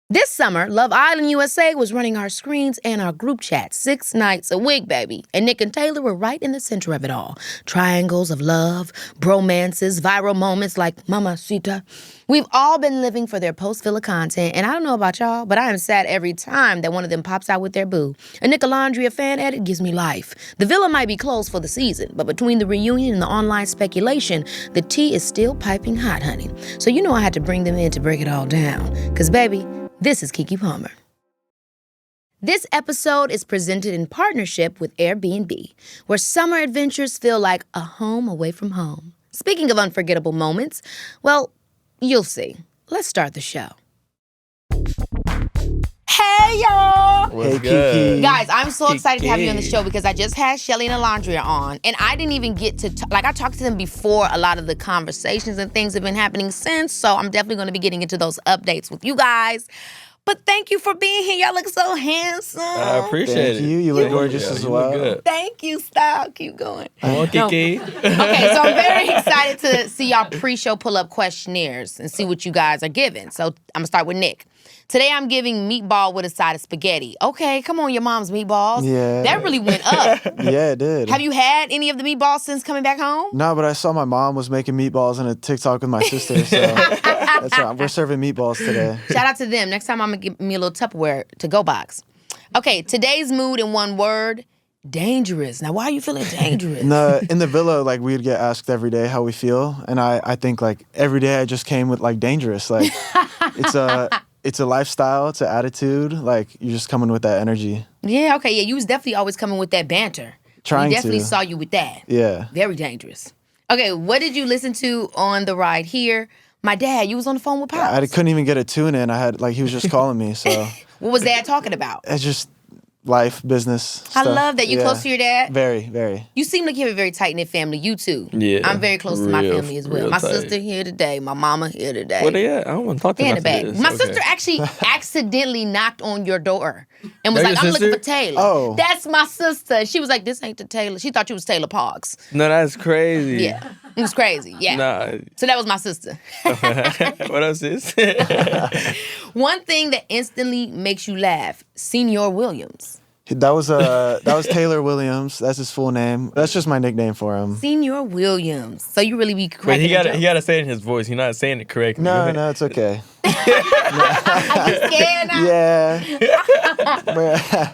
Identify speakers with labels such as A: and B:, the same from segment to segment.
A: This summer, Love Island USA was running our screens and our group chat 6 nights a week, baby. And Nick and Taylor were right in the center of it all. Triangles of love, bromances, viral moments like Mamacita. We've all been living for their post-Villa content, and I don't know about y'all, but I am sad every time that one of them pops out with their boo. A Nicolandria fan edit gives me life. The Villa might be closed for the season, but between the reunion and the online speculation, the tea is still piping hot, honey. So you know I had to bring them in to break it all down. Because, baby, this is Keke Palmer. This episode is presented in partnership with Airbnb, where summer adventures feel like a home away from home. Speaking of unforgettable moments, well, you'll see. Let's start the show. Hey, y'all!
B: Hey, Keke.
A: Guys, I'm so excited to have you on the show because I just had Shelly and Olandria on, and I didn't even get to, I talked to them before a lot of the conversations and things have been happening since, so I'm definitely going to be getting into those updates with you guys. But thank you for being here. Y'all look so handsome.
B: I appreciate it.
C: Thank you. You look gorgeous as well.
B: Good.
A: Thank you. Style. Keep going.
B: Come on, Keke.
A: Okay, so I'm very excited to see y'all pre-show pull-up questionnaires and see what you guys are giving. So I'm going to start with Nick. Today I'm giving meatball with a side of spaghetti. Okay, come on, your mom's meatballs.
C: Yeah.
A: That really went up.
C: Yeah, it did.
A: Have you had any of the meatballs since coming back home?
C: No, but I saw my mom was making meatballs in a TikTok with my sister, so that's right. We're serving meatballs today.
A: Shout out to them. Next time I'm going to give me a little Tupperware to-go box. Okay, today's mood in one word, dangerous. Now, why are you feeling dangerous?
C: In the villa, like, we'd get asked every day how we feel, and I think, like, every day I just came with, like, dangerous. Like, it's a lifestyle, it's an attitude. Like, you're just coming with that energy.
A: Yeah, okay, yeah, you was definitely always coming with that banter.
C: Trying
A: We definitely
C: to.
A: saw you with that.
C: Yeah.
A: Very dangerous. Okay, what did you listen to on the ride here? My dad, you was on the phone with Pops.
C: I couldn't even get a tune in. He was just calling me, so.
A: What was Dad talking about?
C: It's just life, business
A: I
C: stuff.
A: love that. You close to your dad?
C: Very, very.
A: You seem like you have a very tight-knit family. You too.
B: Yeah.
A: I'm very close to my family as well.
B: real
A: My
B: tight.
A: sister here today. My mama here today.
B: Where they at? I don't want to talk to
A: They in
B: them
A: the
B: after
A: back.
B: this.
A: My
B: Okay.
A: sister actually accidentally knocked on your door and was
B: That
A: like,
B: your
A: I'm looking for
B: sister?
A: Taylor.
C: Oh.
A: That's my sister. She was like, this ain't the Taylor. She thought you was Taylor Parks.
B: No, that's crazy.
A: Yeah. It was crazy. Yeah.
B: Nah.
A: So that was my sister.
B: What else is?
A: One thing that instantly makes you laugh, Senior Williams.
C: That was Taylor Williams. That's his full name. That's just my nickname for him.
A: Senior Williams. So you really be
B: But
A: cracking
B: he
A: jokes.
B: gotta say it in his voice. He's not saying it correctly.
C: No, it's okay.
A: Are you scared now?
C: Yeah.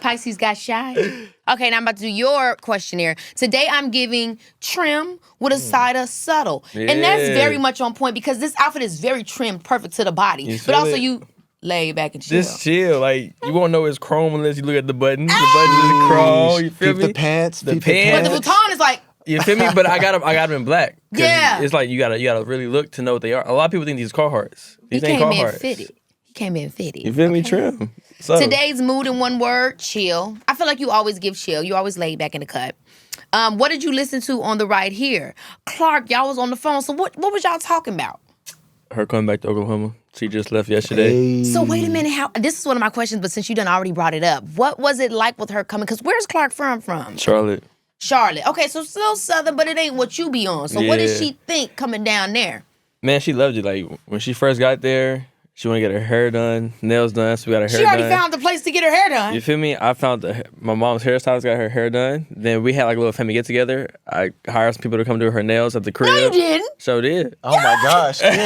A: Pisces got shy. Okay, now I'm about to do your questionnaire. Today I'm giving trim with a side of subtle. And that's
B: Yeah.
A: very much on point because this outfit is very trimmed, perfect to the body.
B: You
A: But
B: feel
A: also
B: it?
A: you lay back and chill.
B: Just chill. Like, you won't know it's chrome unless you look at the buttons. The buttons is chrome. You feel
C: Peep
B: me?
C: the pants.
B: The
C: peep
B: pants.
A: But the baton is like,
B: You feel me? But I got them in black. 'Cause
A: Yeah.
B: It's like you gotta really look to know what they are. A lot of people think these Carhartts.
A: he
B: These ain't
A: came in
B: Carhartts.
A: fitted. He came in fitted.
B: You feel me?
A: Okay.
B: Trim. So,
A: Today's mood in one word, chill. I feel like you always give chill. You always lay back in the cut. What did you listen to on the ride here? Clarke, y'all was on the phone. So what was y'all talking about?
B: her coming back to Oklahoma. She just left yesterday.
C: Hey.
A: So wait a minute, this is one of my questions, but since you done already brought it up, what was it like with her coming? Because where's Clarke from?
B: Charlotte.
A: Charlotte. Okay, so still Southern, but it ain't what you be on. So what did
B: Yeah.
A: she think coming down there?
B: Man, she loved it. Like, when she first got there, she wanted to get her hair done, nails done, so we got her hair
A: She
B: done.
A: already found the place to get her hair done.
B: You feel me? I found my mom's hairstylist got her hair done. Then we had like a little family get together. I hired some people to come do her nails at the crib.
A: No, you didn't.
B: So did.
C: Oh my gosh.
B: Hired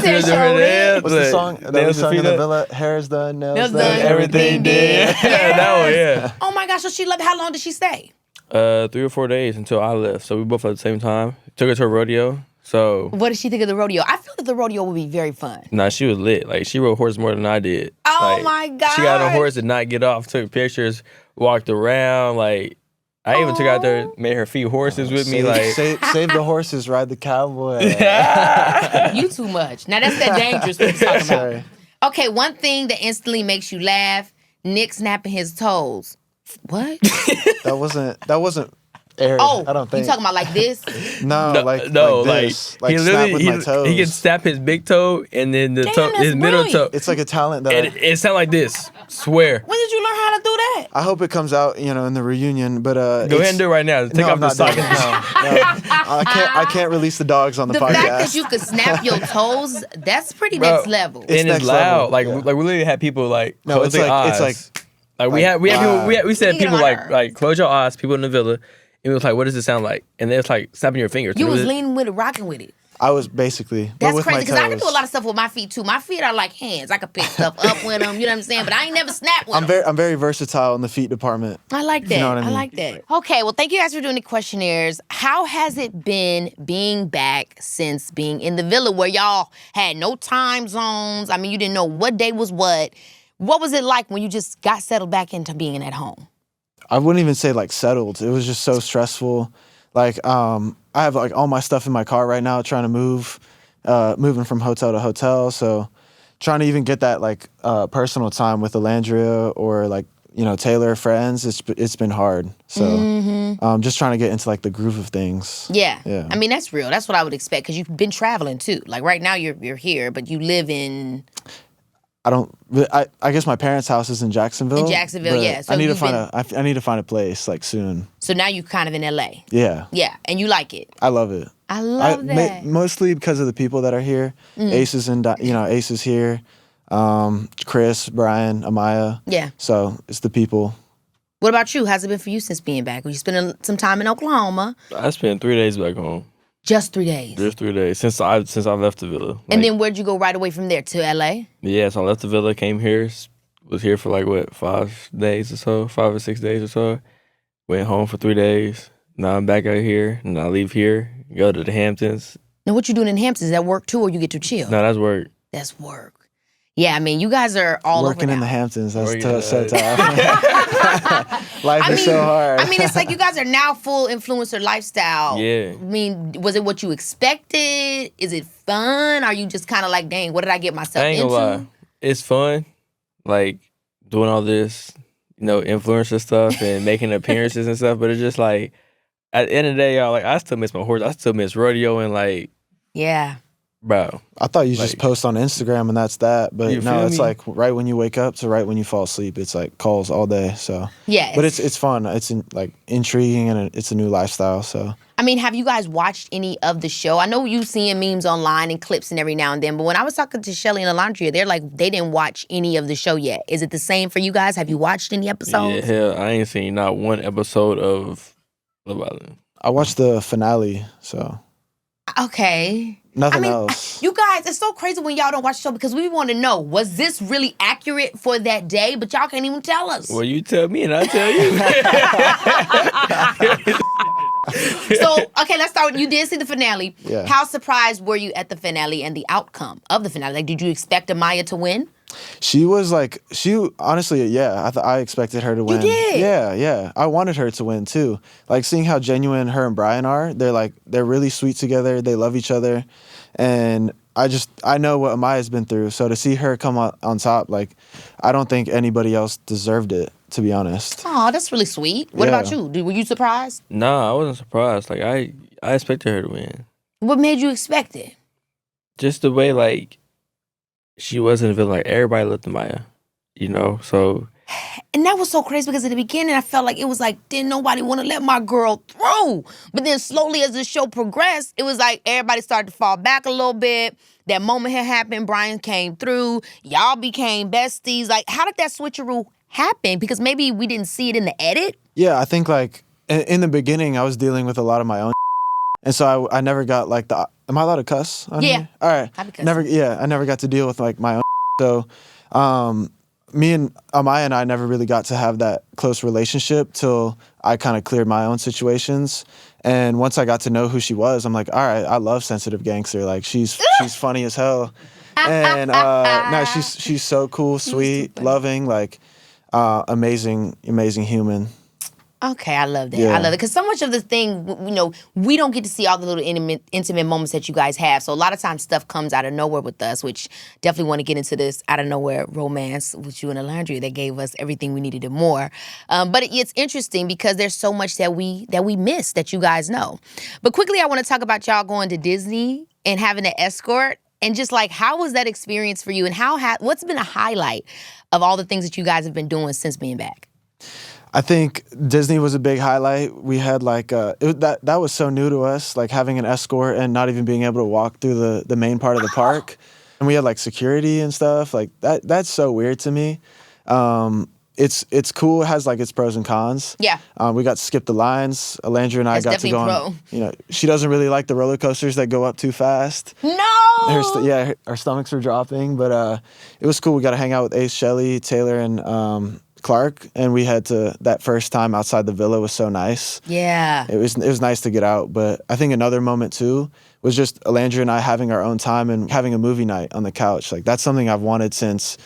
A: said
B: some people to do her
A: so did.
B: nails.
C: What's the
B: Like,
C: song that we
B: nails
C: sung
B: and
C: in the
B: feet up.
C: villa? Hair's done, nails
A: Nails
C: done,
A: done,
C: everything did.
B: Yeah, that one, yeah.
A: Oh my gosh, so she left. How long did she stay?
B: 3 or 4 days until I left. So we both left at the same time. Took her to a rodeo. So,
A: What did she think of the rodeo? I feel that the rodeo would be very fun.
B: nah, she was lit. Like, she rode horses more than I did.
A: Oh
B: Like,
A: my God.
B: She got on a horse, did not get off, took pictures, walked around. Like, I even took her out there, made her feed horses with me. Like,
C: Save the horses, ride the cowboy.
A: You too much. Now that's that dangerous what you're talking about.
C: Sorry.
A: Okay, one thing that instantly makes you laugh, Nick snapping his toes. What?
C: That wasn't aired.
A: Oh,
C: I don't think.
A: you talking about like this?
C: No, like this.
B: he
C: snap
B: literally
C: with my toes.
B: he can snap his big toe and then the
A: Damn,
B: toe,
A: that's
B: his middle toe.
A: brilliant.
C: It's like a talent that
B: And it sound like this. Swear.
A: When did you learn how to do that?
C: I hope it comes out, in the reunion. But
B: Go ahead and do it right now. Take
C: no,
B: off
C: I'm
B: the
C: not doing
B: sock.
C: it. No. I can't release the dogs on the podcast.
A: The fact that you could snap your toes, that's pretty
B: Bro,
A: next level.
B: And it's
C: next
B: loud.
C: level,
B: Like we literally had people like
C: No,
B: close their eyes. We had people. We said people like close your eyes. People in the villa, and it was like, what does it sound like? And then it's like snapping your fingers.
A: You was leaning with it, rocking with it.
C: I was basically.
A: That's
C: with
A: crazy
C: my
A: because I can do a
C: toes.
A: lot of stuff with my feet too. My feet are like hands. I can pick stuff up with them. You know what I'm saying? But I ain't never snapped with them.
C: I'm very versatile in the feet department.
A: I like that.
C: You know what I
A: I
C: mean?
A: like that. Okay, well, thank you guys for doing the questionnaires. How has it been being back since being in the villa where y'all had no time zones? I mean, you didn't know what day was what. What was it like when you just got settled back into being at home?
C: I wouldn't even say like settled. It was just so stressful. Like I have like all my stuff in my car right now, trying to moving from hotel to hotel. So trying to even get that like personal time with Olandria or like, you know, Taylor friends, it's been hard. So just trying to get into like the groove of things.
A: Yeah.
C: Yeah.
A: I mean, that's real. That's what I would expect because you've been traveling too. Like right now you're here, but you live in...
C: I guess my parents' house is in Jacksonville.
A: In Jacksonville, yeah. So
C: I need to find a place like soon.
A: So now you're kind of in LA.
C: Yeah.
A: Yeah, and you like it.
C: I love it.
A: I love that.
C: Mostly because of the people that are here. Ace is here. Chris, Brian, Amaya.
A: Yeah.
C: So it's the people.
A: What about you? How's it been for you since being back? You spending some time in Oklahoma?
B: I spent 3 days back home.
A: Just 3 days.
B: Just 3 days since I left the villa.
A: And then where'd you go right away from there to LA?
B: Yeah, so I left the villa, came here, was here for like what 5 days or so, 5 or 6 days or so. Went home for 3 days. Now I'm back out here, and I leave here, go to the Hamptons.
A: Now what you doing in Hamptons? Is that work too, or you get to chill?
B: No, that's work.
A: That's work. Yeah, I mean, you guys are all
C: Working
A: over
C: in
A: now.
C: the Hamptons. That's
B: Working
C: so tough. Life is so hard.
A: I mean, it's like you guys are now full influencer lifestyle.
B: Yeah.
A: I mean, was it what you expected? Is it fun? Are you just kind of like, dang, what did I get myself
B: I ain't
A: into?
B: gonna lie. It's fun, like doing all this, you know, influencer stuff and making appearances and stuff. But it's just like, at the end of the day, y'all, like I still miss my horse. I still miss rodeo and like,
A: Yeah.
B: bro.
C: I thought you just post on Instagram and that's that. But
B: You
C: no,
B: feel
C: it's
B: me?
C: like right when you wake up to right when you fall asleep. It's like calls all day. So
A: Yeah.
C: but it's fun. It's like intriguing and it's a new lifestyle. So
A: I mean, have you guys watched any of the show? I know you seeing memes online and clips and every now and then, but when I was talking to Shelly and Olandria, they're like, they didn't watch any of the show yet. Is it the same for you guys? Have you watched any episodes?
B: Yeah, hell, I ain't seen not one episode of Love Island.
C: I watched the finale. So
A: Okay.
C: nothing else.
A: You guys, it's so crazy when y'all don't watch the show because we want to know, was this really accurate for that day? But y'all can't even tell us.
B: Well, you tell me and I tell you.
A: So, okay, let's start with, you did see the finale.
C: Yeah.
A: How surprised were you at the finale and the outcome of the finale? Like, did you expect Amaya to win?
C: She honestly, yeah, I expected her to win.
A: did?
C: Yeah. I wanted her to win too. Like seeing how genuine her and Brian are, they're really sweet together. They love each other. And I know what Amaya's been through. So to see her come out on top, like, I don't think anybody else deserved it, to be honest.
A: Oh, that's really sweet. What
C: Yeah.
A: about you? Were you surprised?
B: Nah, I wasn't surprised. Like I expected her to win.
A: What made you expect it?
B: Just the way like she was in the villain, like everybody loved Maya, you know. So
A: And that was so crazy because at the beginning I felt like it was like, didn't nobody want to let my girl through. But then slowly as the show progressed, it was like everybody started to fall back a little bit. That moment had happened. Brian came through. Y'all became besties. Like, how did that switcheroo happen? Because maybe we didn't see it in the edit.
C: Yeah, I think like in the beginning, I was dealing with a lot of my own, and so I never got like the. Am I allowed to cuss? On
A: Yeah.
C: Here? All right.
A: Happy cussing.
C: I never got to deal with like my own. So, me and Amaya and I never really got to have that close relationship till I kind of cleared my own situations. And once I got to know who she was, I'm like, all right, I love Sensitive Gangster. Like she's funny as hell. And no, she's so cool, sweet, loving, like amazing human.
A: Okay, I love that.
C: Yeah.
A: I love it. Because so much of the thing, you know, we don't get to see all the little intimate moments that you guys have. So a lot of times stuff comes out of nowhere with us, which definitely want to get into this out of nowhere romance with you and Olandria that gave us everything we needed and more. But it's interesting because there's so much that we miss that you guys know. But quickly, I want to talk about y'all going to Disney and having an escort. And just like, how was that experience for you? And what's been a highlight of all the things that you guys have been doing since being back?
C: I think Disney was a big highlight. We had like that was so new to us, like having an escort and not even being able to walk through the main part of the park. And we had like security and stuff. Like that's so weird to me. It's cool. It has like its pros and cons.
A: Yeah.
C: We got to skip the lines. Alandria and I
A: That's
C: got to go
A: definitely
C: on. She doesn't really like the roller coasters that go up too fast.
A: No.
C: Our stomachs were dropping, but it was cool. We got to hang out with Ace, Shelley, Taylor, and Clarke, and we had to that first time outside the villa was so nice.
A: Yeah.
C: It was nice to get out, but I think another moment too was just Alandria and I having our own time and having a movie night on the couch. Like that's something I've wanted since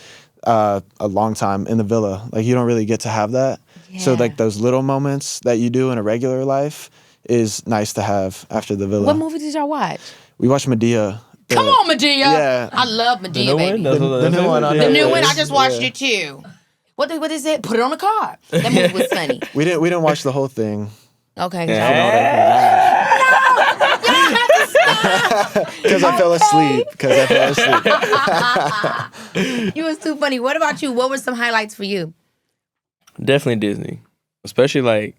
C: a long time in the villa. Like you don't really get to have that.
A: Yeah.
C: So like those little moments that you do in a regular life is nice to have after the villa.
A: What movie did y'all watch?
C: We watched Medea.
A: Come on, Medea.
C: Yeah.
A: I love Medea,
B: The new
A: baby.
B: one?
C: The new one on
A: The new
C: Netflix.
A: one, I just watched it too. What is it? Put it on the card. That movie was funny.
C: We didn't watch the whole thing.
A: Okay.
C: Because I fell asleep.
A: You was too funny. What about you? What were some highlights for you?
B: Definitely Disney. Especially like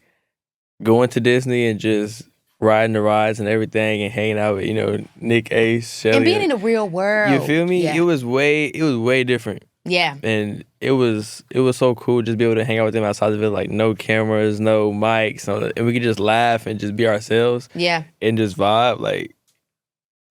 B: going to Disney and just riding the rides and everything and hanging out with, Nick, Ace, Shelley.
A: And being in the real world.
B: You feel me?
A: Yeah.
B: It was way different.
A: Yeah.
B: And it was so cool just be able to hang out with them outside the villa, like no cameras, no mics, and we could just laugh and just be ourselves.
A: Yeah.
B: And just vibe. Like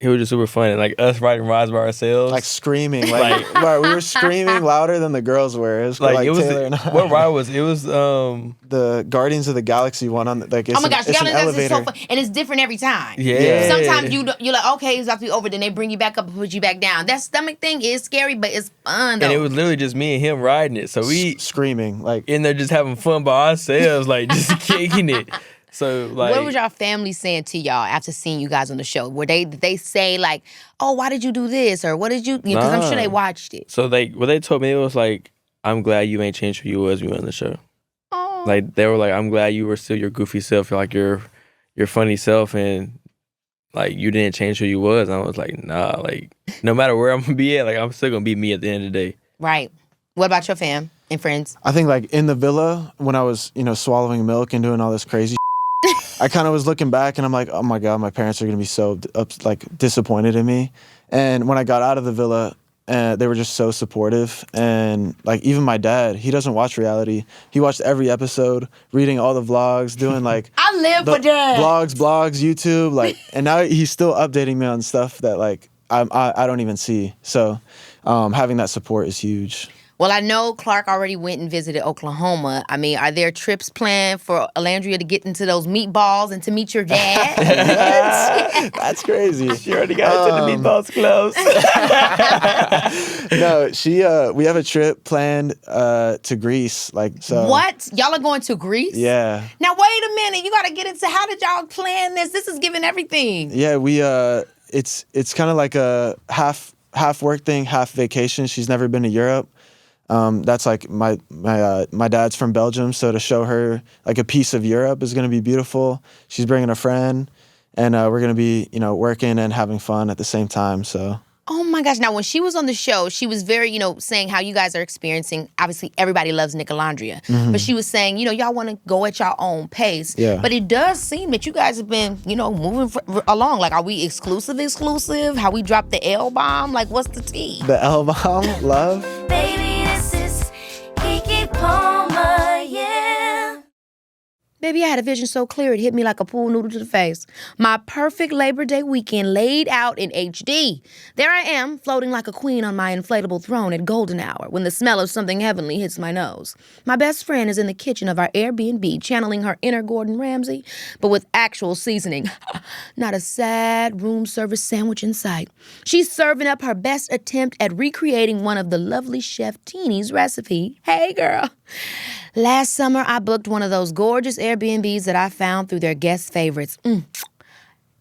B: it was just super fun. And like us riding rides by ourselves.
C: Like screaming. Right, we were screaming louder than the girls were. It was like
B: it was
C: Taylor and I.
B: what ride was it? Was
C: the Guardians of the Galaxy one on it's
A: Oh my gosh,
C: it's an
A: Galaxy is
C: elevator.
A: so fun. And it's different every time.
B: Yeah.
A: Sometimes you're like, okay, it's about to be over. Then they bring you back up and put you back down. That stomach thing is scary, but it's fun though.
B: And it was literally just me and him riding it. So we
C: Screaming like
B: in there just having fun by ourselves, like just kicking it. So like,
A: what was y'all family saying to y'all after seeing you guys on the show? Did they say like, oh, why did you do this? Or what did you, because I'm sure they watched it.
B: So what they told me, it was like, I'm glad you ain't changed who you was when you were on the show.
A: Oh.
B: Like they were like, I'm glad you were still your goofy self, like your funny self, and like you didn't change who you was. And I was like, nah, like no matter where I'm gonna be at, like I'm still gonna be me at the end of the day.
A: Right. What about your fam and friends?
C: I think like in the villa when I was swallowing milk and doing all this crazy I kind of was looking back and I'm like, oh my God, my parents are gonna be so disappointed in me. And when I got out of the villa, they were just so supportive. And like even my dad, he doesn't watch reality. He watched every episode, reading all the vlogs, doing like
A: I live for that.
C: blogs, YouTube, like, and now he's still updating me on stuff that like I don't even see. So having that support is huge.
A: Well, I know Clarke already went and visited Oklahoma. I mean, are there trips planned for Olandria to get into those meatballs and to meet your dad?
C: That's crazy.
B: She already got into the meatballs close.
C: No, we have a trip planned to Greece.
A: What? Y'all are going to Greece?
C: Yeah.
A: Now, wait a minute. You got to get into how did y'all plan this? This is giving everything.
C: Yeah, it's kind of like a half work thing, half vacation. She's never been to Europe. That's like my dad's from Belgium, so to show her like a piece of Europe is gonna be beautiful. She's bringing a friend, and we're gonna be working and having fun at the same time. So.
A: Oh my gosh! Now, when she was on the show, she was very saying how you guys are experiencing. Obviously, everybody loves Nicolandria, but she was saying y'all want to go at your own pace.
C: Yeah.
A: But it does seem that you guys have been moving along. Like, are we exclusive? How we dropped the L bomb? Like, what's the tea?
C: The L bomb, love.
D: Baby, this is Keke Palmer, yeah.
A: Baby, I had a vision so clear it hit me like a pool noodle to the face. My perfect Labor Day weekend laid out in HD. There I am, floating like a queen on my inflatable throne at golden hour when the smell of something heavenly hits my nose. My best friend is in the kitchen of our Airbnb channeling her inner Gordon Ramsay, but with actual seasoning. Not a sad room service sandwich in sight. She's serving up her best attempt at recreating one of the lovely Chef Teeny's recipe. Hey, girl. Last summer, I booked one of those gorgeous Airbnbs that I found through their guest favorites.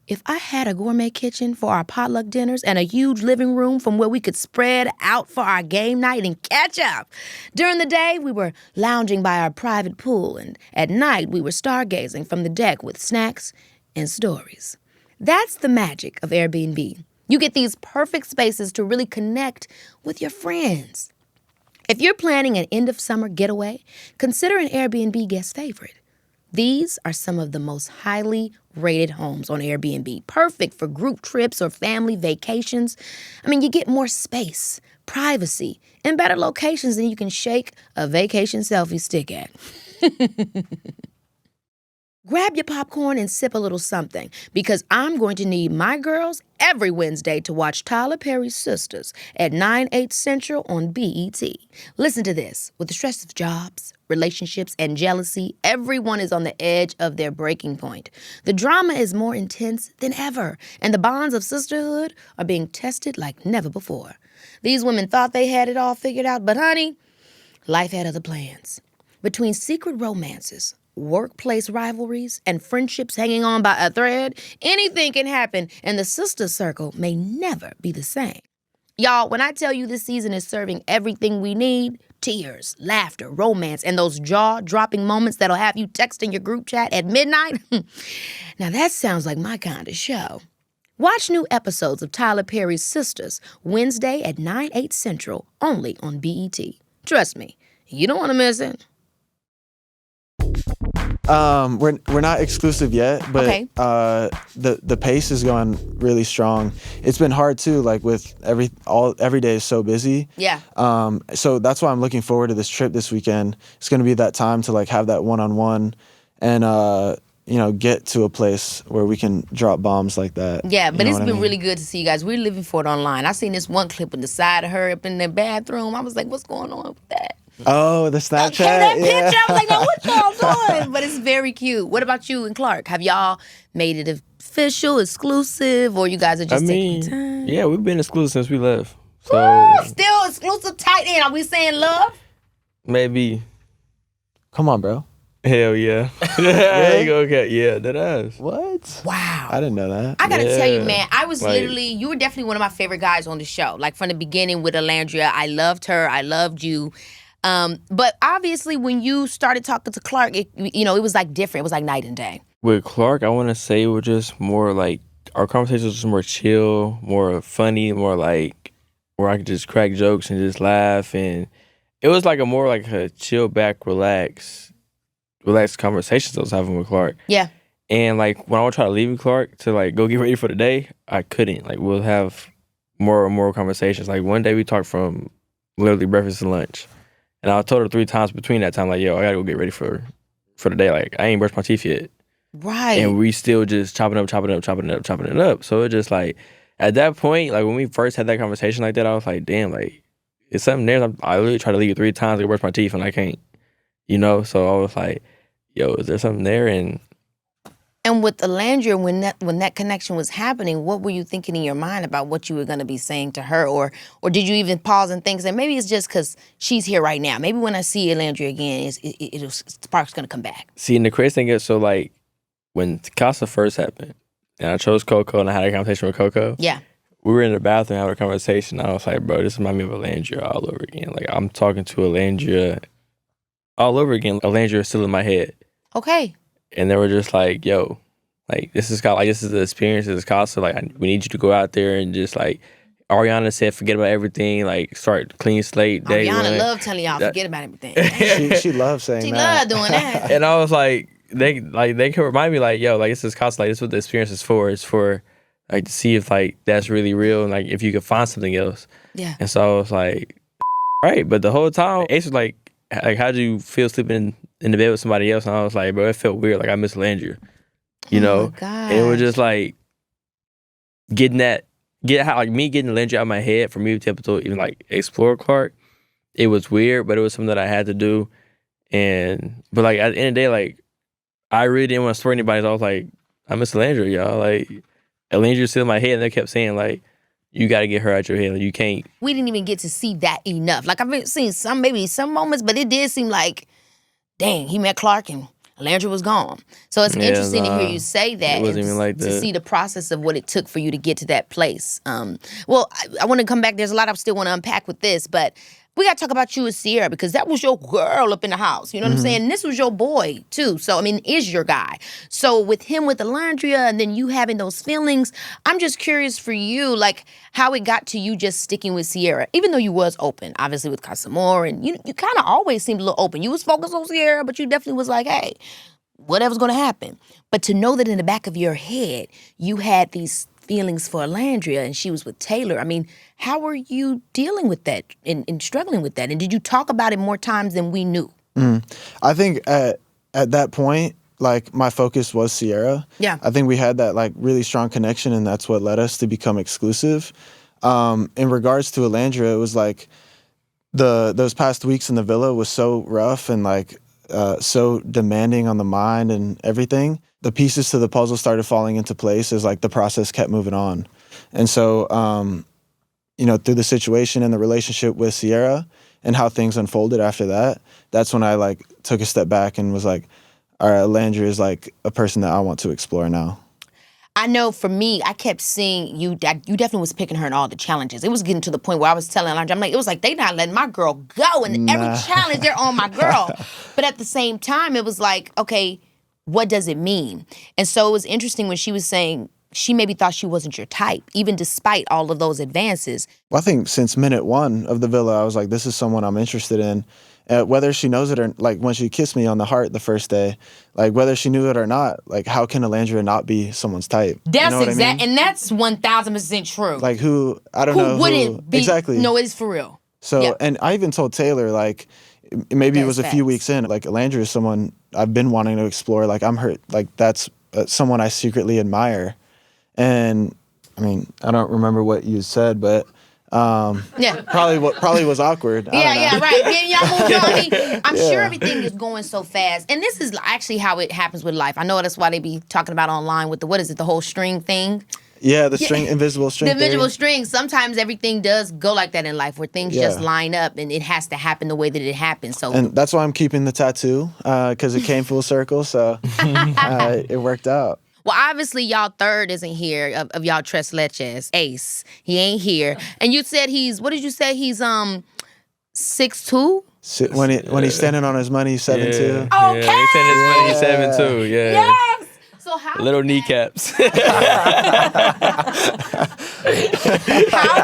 A: If I had a gourmet kitchen for our potluck dinners and a huge living room from where we could spread out for our game night and catch up. During the day, we were lounging by our private pool, and at night, we were stargazing from the deck with snacks and stories. That's the magic of Airbnb. You get these perfect spaces to really connect with your friends. If you're planning an end-of-summer getaway, consider an Airbnb guest favorite. These are some of the most highly rated homes on Airbnb, perfect for group trips or family vacations. I mean, you get more space, privacy, and better locations than you can shake a vacation selfie stick at. Grab your popcorn and sip a little something, because I'm going to need my girls every Wednesday to watch Tyler Perry's Sisters at 9/8 Central on BET. Listen to this. With the stress of jobs, relationships, and jealousy, everyone is on the edge of their breaking point. The drama is more intense than ever, and the bonds of sisterhood are being tested like never before. These women thought they had it all figured out, but honey, life had other plans. Between secret romances, workplace rivalries, and friendships hanging on by a thread, anything can happen, and the sister circle may never be the same. Y'all, when I tell you this season is serving everything we need, tears, laughter, romance, and those jaw-dropping moments that'll have you texting your group chat at midnight, now that sounds like my kind of show. Watch new episodes of Tyler Perry's Sisters Wednesday at 9/8 Central, only on BET. Trust me, you don't want to miss it.
C: We're not exclusive yet, but
A: Okay.
C: The pace is going really strong. It's been hard too, like with every day is so busy.
A: Yeah.
C: So that's why I'm looking forward to this trip this weekend. It's going to be that time to like have that one-on-one and get to a place where we can drop bombs like that.
A: Yeah, but
C: You know
A: it's
C: what I
A: been
C: mean?
A: really good to see you guys. We're living for it online. I seen this one clip with the side of her up in the bathroom. I was like, what's going on with that?
C: Oh, the Snapchat.
A: That
C: yeah.
A: picture, I was like, now what y'all doing? But it's very cute. What about you and Clark? Have y'all made it official, exclusive, or you guys are just taking time?
B: yeah, we've been exclusive since we left. So
A: Woo, still exclusive, tight in. Are we saying love?
B: maybe,
C: Come on, bro.
B: hell yeah. There you go, okay. Yeah, that ass.
C: What?
A: Wow.
C: I didn't know that.
A: I gotta tell you,
B: Yeah.
A: man, I was
B: Like-
A: literally, you were definitely one of my favorite guys on the show. Like from the beginning with Olandria, I loved her, I loved you. But obviously when you started talking to Clark, it was like different. It was like night and day.
B: With Clark, I want to say it was just more like, our conversations was more chill, more funny, more like where I could just crack jokes and just laugh. And it was like a chill back, relaxed conversations I was having with Clark.
A: Yeah.
B: And like when I would try to leave with Clark to like go get ready for the day, I couldn't. Like we'll have more and more conversations. Like one day we talked from literally breakfast and lunch. And I told her 3 times between that time, like, yo, I gotta go get ready for the day. Like I ain't brushed my teeth yet.
A: Right.
B: And we still just chopping it up. So it just like, at that point, like when we first had that conversation like that, I was like, damn, like, it's something there. I literally tried to leave 3 times to brush my teeth and I can't, So I was like, yo, is there something there?
A: And with Olandria, when that connection was happening, what were you thinking in your mind about what you were going to be saying to her? Or did you even pause and think, say, maybe it's just because she's here right now. Maybe when I see Olandria again, spark's going to come back.
B: See, and the crazy thing is, so like, when Casa first happened, and I chose Coco and I had a conversation with Coco,
A: Yeah.
B: we were in the bathroom having a conversation. I was like, bro, this reminds me of Olandria all over again. Like, I'm talking to Olandria all over again. Olandria is still in my head.
A: Okay.
B: And they were just like, yo, like, this is the experience, this is Casa. Like, we need you to go out there and just, like, Ariana said, forget about everything, like, start clean slate, day
A: Ariana
B: one.
A: love telling y'all, forget about everything.
C: She loves saying
A: She
C: that.
A: love doing that.
B: And I was like, they can remind me, like, yo, like, this is Casa, like, this is what the experience is for. It's for, like, to see if, like, that's really real and, like, if you could find something else.
A: Yeah.
B: And so I was like, right. But the whole time, Ace was like, how'd you feel sleeping in the bed with somebody else? And I was like, bro, it felt weird. Like, I miss Landria. You know?
A: Oh my God.
B: And it was just like getting Landria out of my head for me to be able to even like explore Clark. It was weird, but it was something that I had to do. But like at the end of the day, like I really didn't want to swear anybody. So I was like, I miss Landria, y'all. Like Landria's still in my head, and they kept saying like, you got to get her out your head. Like, you can't.
A: We didn't even get to see that enough. Like I've seen some moments, but it did seem like, dang, he met Clark and Landria was gone. So it's interesting to hear you say that.
B: It wasn't
A: and
B: even like
A: to
B: that.
A: see the process of what it took for you to get to that place. Well, I want to come back. There's a lot I still want to unpack with this, but we got to talk about you and Cierra because that was your girl up in the house. You know what I'm saying? And this was your boy, too. So, I mean, is your guy. So with him with Olandria and then you having those feelings, I'm just curious for you, like, how it got to you just sticking with Cierra, even though you was open, obviously, with Casamore. And you kind of always seemed a little open. You was focused on Cierra, but you definitely was like, hey, whatever's going to happen. But to know that in the back of your head, you had these feelings for Olandria and she was with Taylor. I mean, how were you dealing with that and struggling with that? And did you talk about it more times than we knew?
C: I think at that point, like, my focus was Cierra.
A: Yeah.
C: I think we had that, like, really strong connection, and that's what led us to become exclusive. In regards to Olandria, it was like those past weeks in the villa was so rough and, like, so demanding on the mind and everything. The pieces to the puzzle started falling into place as, like, the process kept moving on. And so, through the situation and the relationship with Cierra and how things unfolded after that, that's when I, like, took a step back and was like, all right, Olandria is, like, a person that I want to explore now.
A: I know for me, I kept seeing you definitely was picking her in all the challenges. It was getting to the point where I was telling Olandria, I'm like, it was like, they not letting my girl go. And every challenge, they're on my girl. But at the same time, it was like, okay, what does it mean? And so it was interesting when she was saying she maybe thought she wasn't your type, even despite all of those advances.
C: Well, I think since minute one of the villa, I was like, this is someone I'm interested in. Whether she knows it or, like, when she kissed me on the heart the first day, like, whether she knew it or not, like, how can Olandria not be someone's type?
A: That's
C: you know what I mean?
A: and that's 1,000% true.
C: Like, who
A: wouldn't be?
C: Exactly.
A: No, it's for real.
C: So,
A: Yeah.
C: and I even told Taylor, like, maybe it was a few weeks in, like, Olandria is someone I've been wanting to explore. Like, I'm hurt. Like, that's someone I secretly admire. And, I mean, I don't remember what you said, but probably was awkward.
A: Yeah, right. Yeah, y'all moved on. I mean, I'm sure everything is going so fast. And this is actually how it happens with life. I know that's why they be talking about online with the whole string thing?
C: Yeah, invisible string.
A: The invisible string. Sometimes everything does go like that in life, where things just line up and it has to happen the way that it happens. So,
C: and that's why I'm keeping the tattoo, because it came full circle. So it worked out.
A: Well, obviously, y'all third isn't here of y'all tres leches. Ace, he ain't here. And you said what did you say? He's 6'2"?
C: When he's standing on his money, he's 7'2".
A: Okay.
B: Yeah, he's saying his money, he's 7'2". Yeah.
A: Yes. So how
B: Little kneecaps.
A: How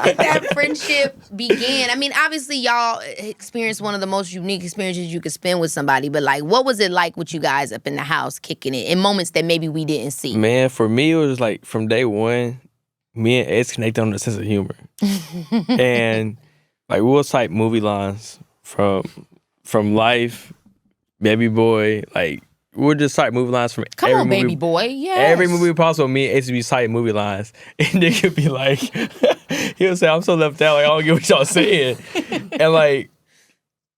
A: did that friendship begin? I mean, obviously, y'all experienced one of the most unique experiences you could spend with somebody, but, like, what was it like with you guys up in the house kicking it in moments that maybe we didn't see?
B: Man, for me, it was like from day one, me and Ace connected on the sense of humor. And, like, we'll cite movie lines from life, Baby Boy, like, we'll just cite movie lines from
A: Come
B: every
A: on,
B: movie.
A: Baby Boy, yes.
B: Every movie possible, me and Ace would be citing movie lines. And they could be like, he'll say, I'm so left out, like, I don't get what y'all saying. And, like,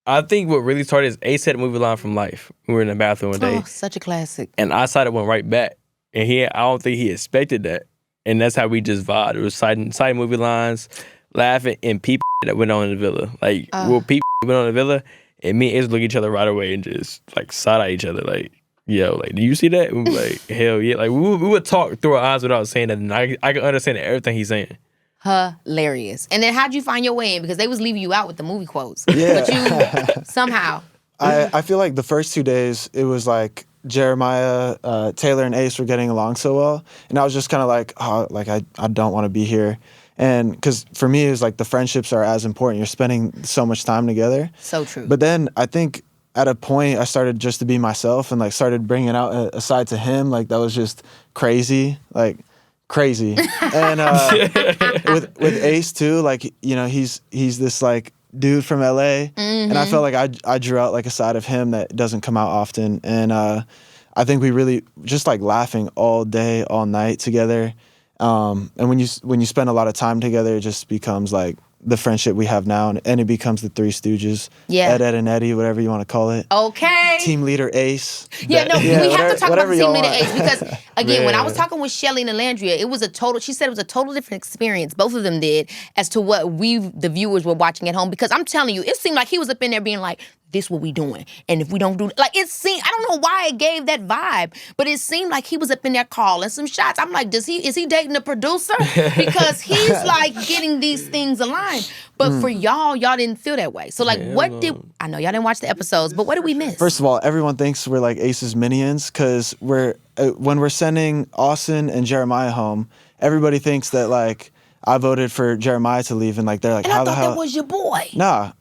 B: I think what really started is Ace had a movie line from life. We were in the bathroom one day.
A: Oh, such a classic.
B: And I cited one right back. And I don't think he expected that. And that's how we just vibed. It was citing movie lines, laughing, and people that went on in the villa. Like, people went on in the villa, and me and Ace look at each other right away and just, like, side-eye each other, like, yo, like, do you see that? We were like, hell yeah. Like, we would talk through our eyes without saying that, and I could understand everything he's saying.
A: Hilarious. And then how'd you find your way in? Because they was leaving you out with the movie quotes.
C: Yeah.
A: But you, somehow.
C: I feel like the first 2 days, it was like Jeremiah, Taylor, and Ace were getting along so well. And I was just kind of like, I don't want to be here. And because for me, it was like the friendships are as important. You're spending so much time together.
A: So true.
C: But then I think at a point, I started just to be myself and, like, started bringing out a side to him, like, that was just crazy, like, crazy. And with Ace too, like, you know, he's this, like, dude from LA, and I felt like I drew out, like, a side of him that doesn't come out often. And I think we really just, like, laughing all day, all night together. And when you spend a lot of time together, it just becomes, like, the friendship we have now, and it becomes the Three Stooges.
A: Yeah.
C: Ed, and Eddie, whatever you want to call it.
A: Okay.
C: Team leader Ace.
A: We have to talk about the team leader
C: want.
A: Ace because, again, when I was talking with Shelly and Nicolandria, she said it was a total different experience, both of them did, as to what the viewers were watching at home. Because I'm telling you, it seemed like he was up in there being like, this what we doing. And if we don't do, like, it seemed, I don't know why it gave that vibe, but it seemed like he was up in there calling some shots. I'm like, is he dating the producer? Because he's like getting these things aligned. But for y'all didn't feel that way. So like, I know y'all didn't watch the episodes, but what did we miss?
C: First of all, everyone thinks we're like Ace's minions because when we're sending Austin and Jeremiah home, everybody thinks that like I voted for Jeremiah to leave, and like they're like,
A: and
C: how
A: I
C: the
A: thought
C: hell?
A: that was your boy.
C: Nah,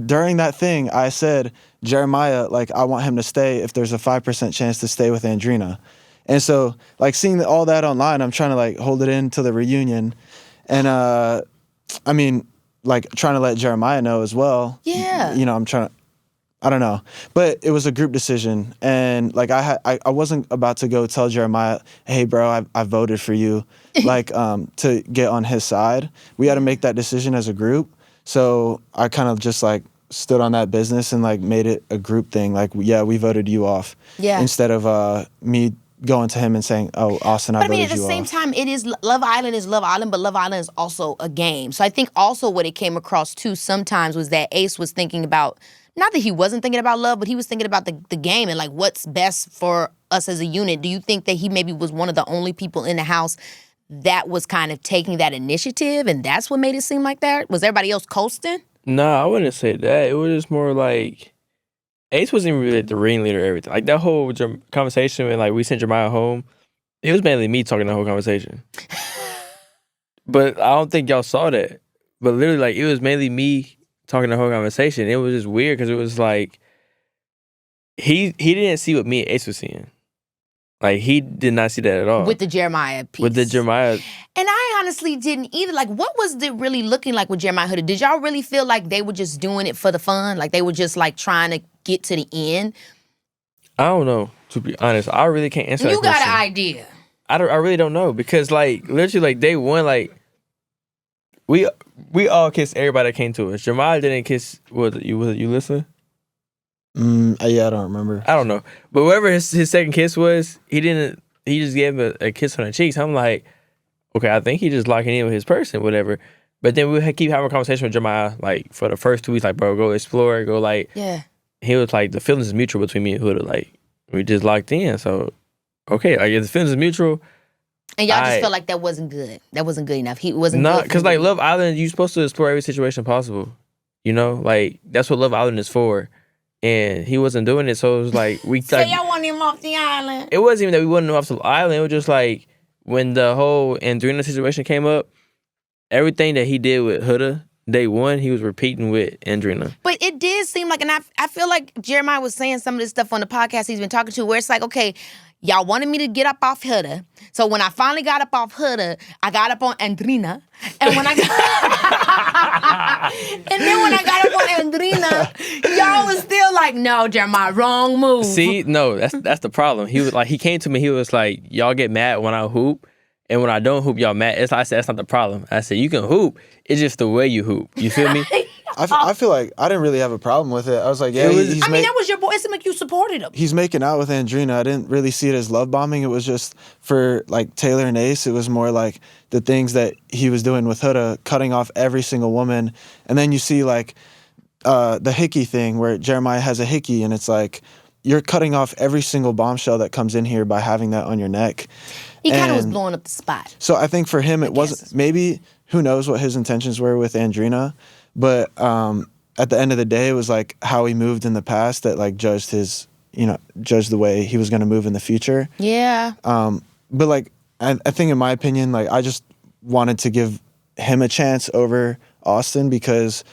C: during that thing, I said Jeremiah, like I want him to stay if there's a 5% chance to stay with Andrina, and so like seeing all that online, I'm trying to like hold it in to the reunion, and I mean like trying to let Jeremiah know as well.
A: Yeah,
C: you know, I'm trying to. I don't know, but it was a group decision, and like I wasn't about to go tell Jeremiah, hey bro, I voted for you, like to get on his side. We had to make that decision as a group, so I kind of just like stood on that business and like made it a group thing. Like yeah, we voted you off.
A: Yeah.
C: Instead of me going to him and saying, oh Austin, I voted you off.
A: But I mean, at the same time, it is Love Island is Love Island, but Love Island is also a game. So I think also what it came across too sometimes was that Ace was thinking about. Not that he wasn't thinking about love, but he was thinking about the game and like what's best for us as a unit. Do you think that he maybe was one of the only people in the house that was kind of taking that initiative and that's what made it seem like that? Was everybody else coasting?
B: No, I wouldn't say that. It was just more like Ace wasn't really the ringleader or everything. Like that whole conversation when like we sent Jeremiah home, it was mainly me talking the whole conversation. But I don't think y'all saw that. But literally like it was mainly me talking the whole conversation. It was just weird because it was like he didn't see what me and Ace was seeing. Like he did not see that at all.
A: With the Jeremiah piece.
B: With the Jeremiah.
A: And I honestly didn't either. Like, what was it really looking like with Jeremiah Huda? Did y'all really feel like they were just doing it for the fun? Like they were just like trying to get to the end?
B: I don't know, to be honest. I really can't answer that
A: You got
B: question.
A: an idea.
B: I really don't know because like literally like day one, like we all kissed everybody that came to us. Jeremiah didn't kiss. Was you listen?
C: Yeah, I don't remember.
B: I don't know, but whatever his second kiss was, he didn't. He just gave him a kiss on the cheeks. I'm like, okay, I think he just locking in with his person, whatever. But then we keep having a conversation with Jeremiah, like for the first 2 weeks, like bro, go explore, go like.
A: Yeah.
B: He was like, the feelings is mutual between me and Huda. Like we just locked in, so okay, like if the feelings is mutual.
A: And y'all just felt like that wasn't good. That wasn't good enough. He wasn't
B: not
A: good.
B: because like Love Island, you're supposed to explore every situation possible. You know, like that's what Love Island is for. And he wasn't doing it, so it was like we.
A: So y'all want him off the island?
B: It wasn't even that we wanted him off the island. It was just like when the whole Andrina situation came up, everything that he did with Huda day one, he was repeating with Andrina.
A: But it did seem like, and I feel like Jeremiah was saying some of this stuff on the podcast he's been talking to, where it's like, okay, y'all wanted me to get up off Huda. So when I finally got up off Huda, I got up on Andrina. And when I got and then when I got up on Andrina, y'all was still like, no, Jeremiah, wrong move.
B: See, no, that's the problem. He was like, he came to me, he was like, y'all get mad when I hoop, and when I don't hoop, y'all mad. I said, that's not the problem. I said, you can hoop, it's just the way you hoop. You feel me?
C: I feel like I didn't really have a problem with it. I was like, yeah,
A: that was your boy. It's like you supported him.
C: He's making out with Andrina. I didn't really see it as love bombing. It was just for like Taylor and Ace. It was more like the things that he was doing with Huda, cutting off every single woman. And then you see like the hickey thing where Jeremiah has a hickey, and it's like you're cutting off every single bombshell that comes in here by having that on your neck.
A: He kind of was blowing up the spot.
C: So I think for him, it wasn't, maybe who knows what his intentions were with Andrina. But at the end of the day, it was like how he moved in the past that like judged the way he was going to move in the future.
A: Yeah.
C: But like, I think in my opinion, like I just wanted to give him a chance over Austin, because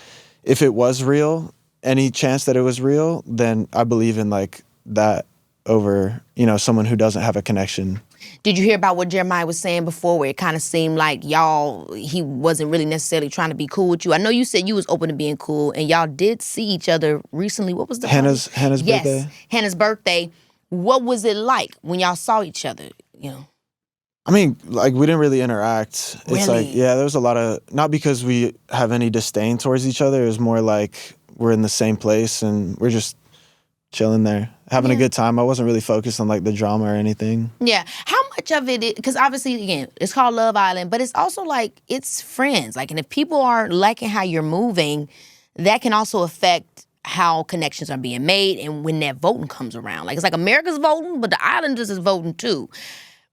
C: if it was real, any chance that it was real, then I believe in like that over, someone who doesn't have a connection.
A: Did you hear about what Jeremiah was saying before, where it kind of seemed like he wasn't really necessarily trying to be cool with you? I know you said you was open to being cool, and y'all did see each other recently. What was the
C: Hannah's birthday?
A: Yes, Hannah's birthday. What was it like when y'all saw each other,
C: I mean, like, we didn't really interact.
A: Really?
C: It's like, yeah, there was a lot of, not because we have any disdain towards each other. It was more like we're in the same place and we're just chilling there, having a good time. I wasn't really focused on like the drama or anything.
A: Yeah. How much of it, because obviously, again, it's called Love Island, but it's also like, it's friends. Like, and if people aren't liking how you're moving, that can also affect how connections are being made and when that voting comes around. Like, it's like America's voting, but the islanders is voting too.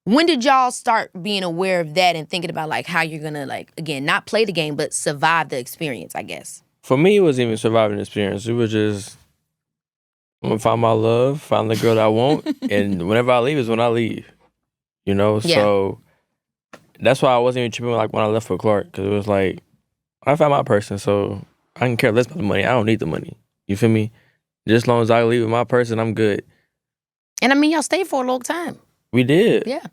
A: When did y'all start being aware of that and thinking about like how you're gonna like, again, not play the game, but survive the experience, I guess?
B: For me, it wasn't even surviving the experience. It was just, I'm gonna find my love, find the girl that I want, and whenever I leave is when I leave. You know?
A: Yeah.
B: So that's why I wasn't even tripping like when I left for Clarke, because it was like, I found my person, so I can care less about the money. I don't need the money. You feel me? Just as long as I leave with my person, I'm good.
A: And I mean, y'all stayed for a long time.
B: We did.
A: Yeah.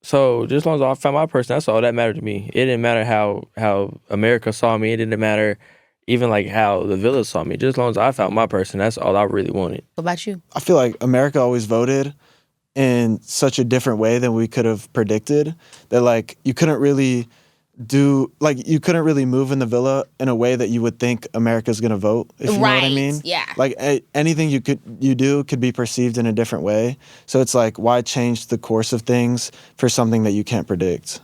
B: So just as long as I found my person, that's all that mattered to me. It didn't matter how America saw me. It didn't matter even like how the village saw me. Just as long as I found my person, that's all I really wanted.
A: What about you?
C: I feel like America always voted in such a different way than we could have predicted, that like you couldn't really move in the villa in a way that you would think America's gonna vote, if you know what I mean.
A: Yeah.
C: Like anything you do could be perceived in a different way. So it's like, why change the course of things for something that you can't predict?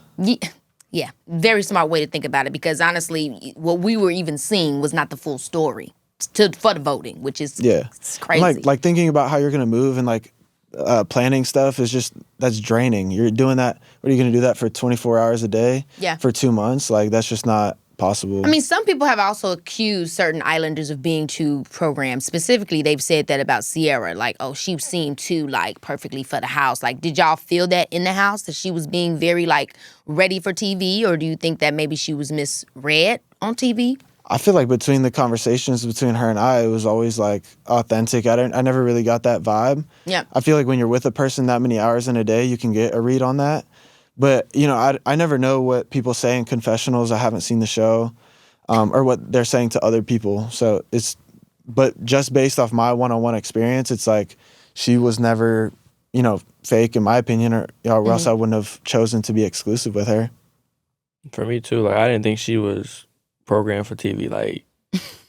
A: Yeah. Very smart way to think about it, because honestly, what we were even seeing was not the full story for the voting, which is it's crazy.
C: And like thinking about how you're gonna move and like planning stuff is just, that's draining. You're doing that. What are you going to do that for 24 hours a day?
A: Yeah.
C: For 2 months? Like, that's just not possible.
A: I mean, some people have also accused certain islanders of being too programmed. Specifically, they've said that about Cierra. Like, oh, she seemed too, like, perfectly for the house. Like, did y'all feel that in the house, that she was being very, like, ready for TV? Or do you think that maybe she was misread on TV?
C: I feel like between the conversations between her and I, it was always like authentic. I never really got that vibe.
A: Yeah.
C: I feel like when you're with a person that many hours in a day, you can get a read on that. But, you know, I never know what people say in confessionals. I haven't seen the show or what they're saying to other people. So but just based off my one-on-one experience, it's like she was never, you know, fake in my opinion, or else I wouldn't have chosen to be exclusive with her.
B: For me too, like I didn't think she was programmed for TV. Like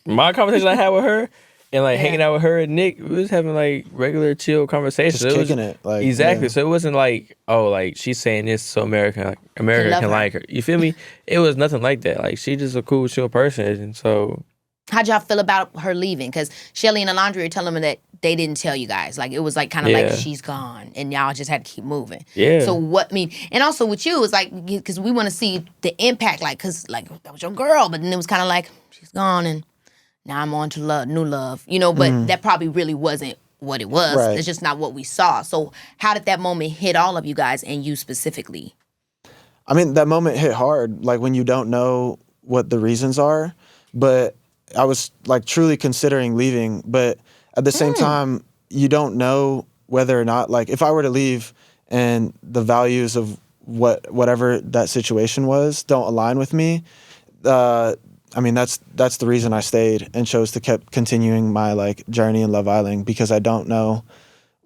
B: my conversation I had with her and like hanging out with her and Nick, we was having like regular chill conversations.
C: Just kicking it. Like,
B: exactly.
C: Yeah.
B: So it wasn't like, oh, like she's saying this so America can like her. You feel me? It was nothing like that. Like she just a cool, chill person. And so
A: how'd y'all feel about her leaving? Because Shelly and Olandria are telling me that they didn't tell you guys. Like, it was like kind of like she's gone and y'all just had to keep moving.
B: Yeah.
A: So what, I mean, and also with you, it's like, because we want to see the impact, like, because like that was your girl, but then it was kind of like, she's gone and now I'm on to new love, you know, but that probably really wasn't what it was.
C: Right.
A: It's just not what we saw. So how did that moment hit all of you guys and you specifically?
C: I mean, that moment hit hard, like when you don't know what the reasons are, but I was like truly considering leaving, but at the same time, you don't know whether or not, like if I were to leave and the values of whatever that situation was don't align with me, I mean, that's the reason I stayed and chose to keep continuing my like journey in Love Island, because I don't know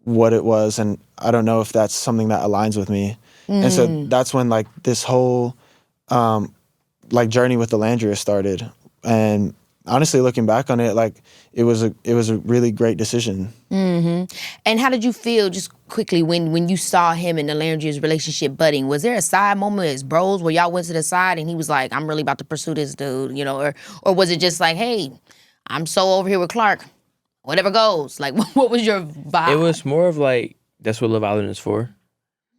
C: what it was and I don't know if that's something that aligns with me. And so that's when like this whole like journey with Olandria started. And honestly, looking back on it, like it was a really great decision.
A: Mm-hmm. And how did you feel, just quickly, when you saw him and Olandria's relationship budding? Was there a side moment as bros where y'all went to the side and he was like, I'm really about to pursue this dude, you know, or was it just like, hey, I'm so over here with Clarke, whatever goes? Like, what was your vibe?
B: it was more of like, that's what Love Island is for.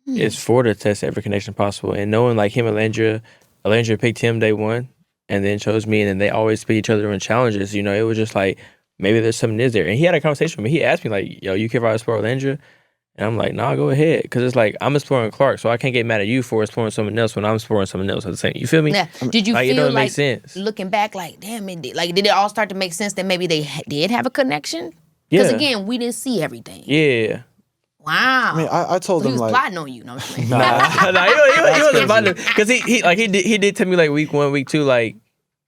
B: It's for to test every connection possible. And knowing like him and Olandria picked him day one and then chose me, and then they always pick each other in challenges. You know, it was just like, maybe there's something is there. And he had a conversation with me. He asked me like, yo, you care if I explore Olandria? And I'm like, nah, go ahead. Because it's like, I'm exploring Clarke, so I can't get mad at you for exploring someone else when I'm exploring someone else at the same. You feel me?
A: Yeah. Did you
B: like,
A: feel
B: it doesn't
A: like,
B: make sense.
A: looking back, like, damn, did it all start to make sense that maybe they did have a connection? Because again, we didn't see everything.
B: Yeah.
A: Wow.
C: I mean, I told
A: he
C: him
A: was
C: like,
A: plotting on you. No, I'm just playing.
B: Nah, he wasn't plotting. Because he did tell me like week 1, week 2, like,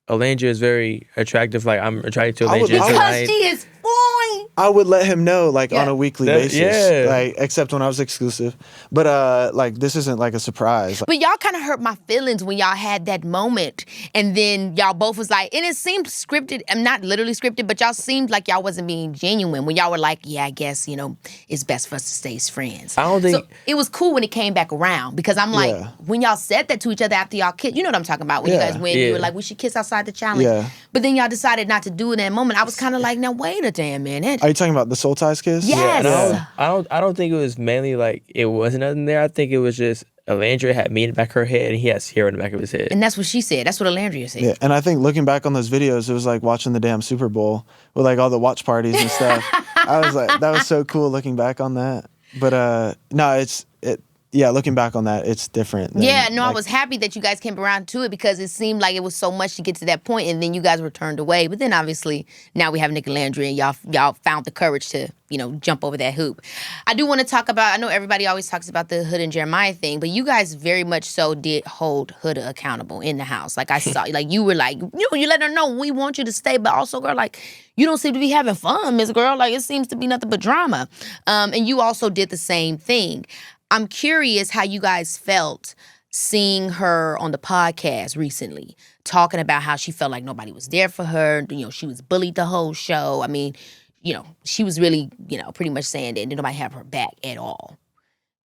B: Olandria is very attractive. Like, I'm attracted to Olandria
C: I would-
A: Because she is fine.
C: I would let him know like on a weekly basis.
B: Yeah.
C: Like except when I was exclusive. But like this isn't like a surprise.
A: But y'all kind of hurt my feelings when y'all had that moment, and then y'all both was like, and it seemed scripted. I'm not literally scripted, but y'all seemed like y'all wasn't being genuine when y'all were like, yeah, I guess, you know, it's best for us to stay as friends.
B: I don't think...
A: So it was cool when it came back around, because I'm like,
C: Yeah.
A: when y'all said that to each other after y'all kissed, you know what I'm talking about, when you
C: Yeah.
A: guys went, you were like, we should kiss outside the challenge.
C: Yeah.
A: But then y'all decided not to do it in that moment. I was kind of like, now wait a damn minute.
C: Are you talking about the Soul Ties kiss?
A: Yes.
B: And I don't think it was mainly like it wasn't nothing there. I think it was just Olandria had me in the back of her head and he had Cierra in the back of his head.
A: And that's what she said. That's what Olandria said.
C: Yeah, and I think looking back on those videos, it was like watching the damn Super Bowl with like all the watch parties and stuff. I was like, that was so cool looking back on that. But no, looking back on that, it's different.
A: Yeah, no, I was happy that you guys came around to it, because it seemed like it was so much to get to that point, and then you guys were turned away. But then obviously now we have Nicolandria, and y'all found the courage to, you know, jump over that hoop. I do want to talk about, I know everybody always talks about the Huda and Jeremiah thing, but you guys very much so did hold Huda accountable in the house. Like I saw, like you were like, you let her know we want you to stay, but also, girl, like you don't seem to be having fun, Miss Girl. Like it seems to be nothing but drama. And you also did the same thing. I'm curious how you guys felt seeing her on the podcast recently, talking about how she felt like nobody was there for her. You know, she was bullied the whole show. I mean, you know, she was really, you know, pretty much saying that nobody had her back at all.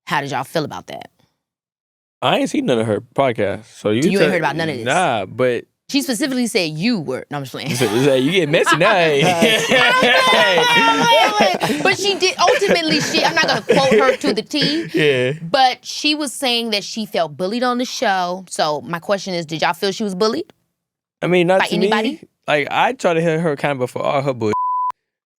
A: How did y'all feel about that?
B: I ain't seen none of her podcast. So you
A: ain't heard about none of this?
B: Nah, but
A: She specifically said you were. No, I'm just playing.
B: you get messy now.
A: But she did, ultimately, I'm not going to quote her to the T.
B: Yeah.
A: But she was saying that she felt bullied on the show. So my question is, did y'all feel she was bullied?
B: I mean, not
A: by
B: to
A: anybody?
B: me. Like, I try to hit her kind of before all her bullshit.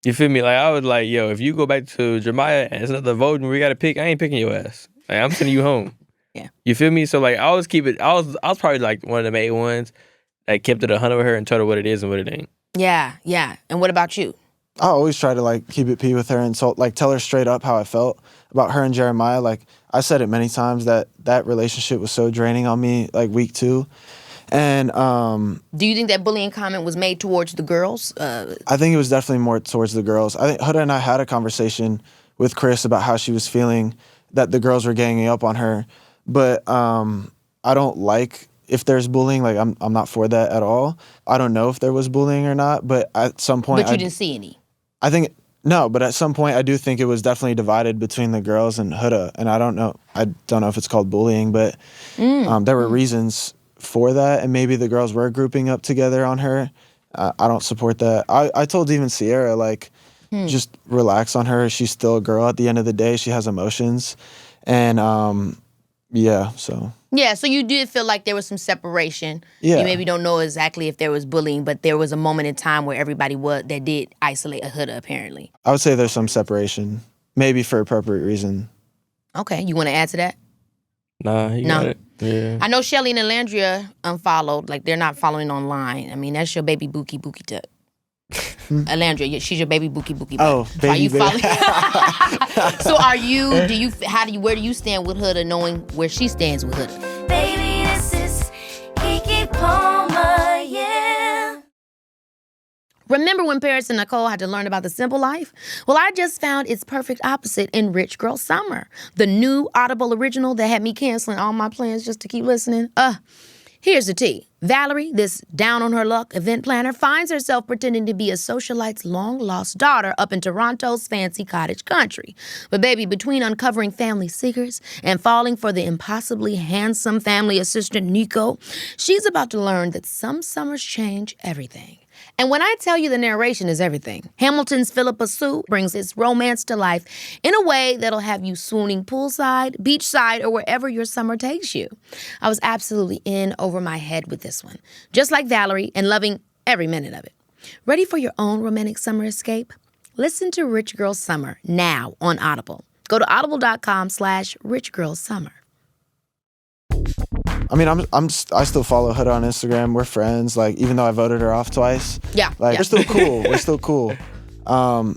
B: You feel me? Like, I was like, yo, if you go back to Jeremiah and it's another vote and we got to pick, I ain't picking your ass. Like, I'm sending you home.
A: Yeah.
B: You feel me? So, like, I always keep it, I was probably like one of the main ones that kept it 100 with her and told her what it is and what it ain't.
A: Yeah, yeah. And what about you?
C: I always try to like keep it P with her and tell her straight up how I felt about her and Jeremiah. Like I said it many times that relationship was so draining on me like week 2. And
A: do you think that bullying comment was made towards the girls?
C: I think it was definitely more towards the girls. I think Huda and I had a conversation with Chris about how she was feeling that the girls were ganging up on her. But I don't like if there's bullying. Like I'm not for that at all. I don't know if there was bullying or not, but at some point
A: But you didn't see any.
C: I think no, but at some point I do think it was definitely divided between the girls and Huda, and I don't know if it's called bullying, but there were reasons for that, and maybe the girls were grouping up together on her. I don't support that. I told even Cierra, like, just relax on her. She's still a girl at the end of the day. She has emotions, and yeah, so.
A: Yeah, so you did feel like there was some separation.
C: Yeah.
A: You maybe don't know exactly if there was bullying, but there was a moment in time where everybody that did isolate a Huda, apparently.
C: I would say there's some separation, maybe for appropriate reason.
A: Okay, you want to add to that?
B: Nah, you got it. Yeah.
A: I know Shelly and Nicolandria unfollowed. Like, they're not following online. I mean, that's your baby Bookie Tuck. Nicolandria, she's your baby Bookie Tuck.
C: Oh, baby,
A: Are you
C: baby.
A: following? So where do you stand with Huda, knowing where she stands with Huda?
D: Baby, this is Keke Palmer, yeah.
A: Remember when Paris and Nicole had to learn about the simple life? Well, I just found its perfect opposite in Rich Girl Summer, the new Audible original that had me canceling all my plans just to keep listening. Here's the tea. Valerie, this down-on-her-luck event planner, finds herself pretending to be a socialite's long-lost daughter up in Toronto's fancy cottage country. But baby, between uncovering family secrets and falling for the impossibly handsome family assistant Nico, she's about to learn that some summers change everything. And when I tell you the narration is everything, Hamilton's Philippa Sue brings its romance to life in a way that'll have you swooning poolside, beachside, or wherever your summer takes you. I was absolutely in over my head with this one, just like Valerie, and loving every minute of it. Ready for your own romantic summer escape? Listen to Rich Girl Summer now on Audible. Go to audible.com/richgirlsummer.
C: I mean, I still follow Huda on Instagram. We're friends. Like, even though I voted her off twice.
A: Yeah.
C: Like, we're still cool. We're still cool. I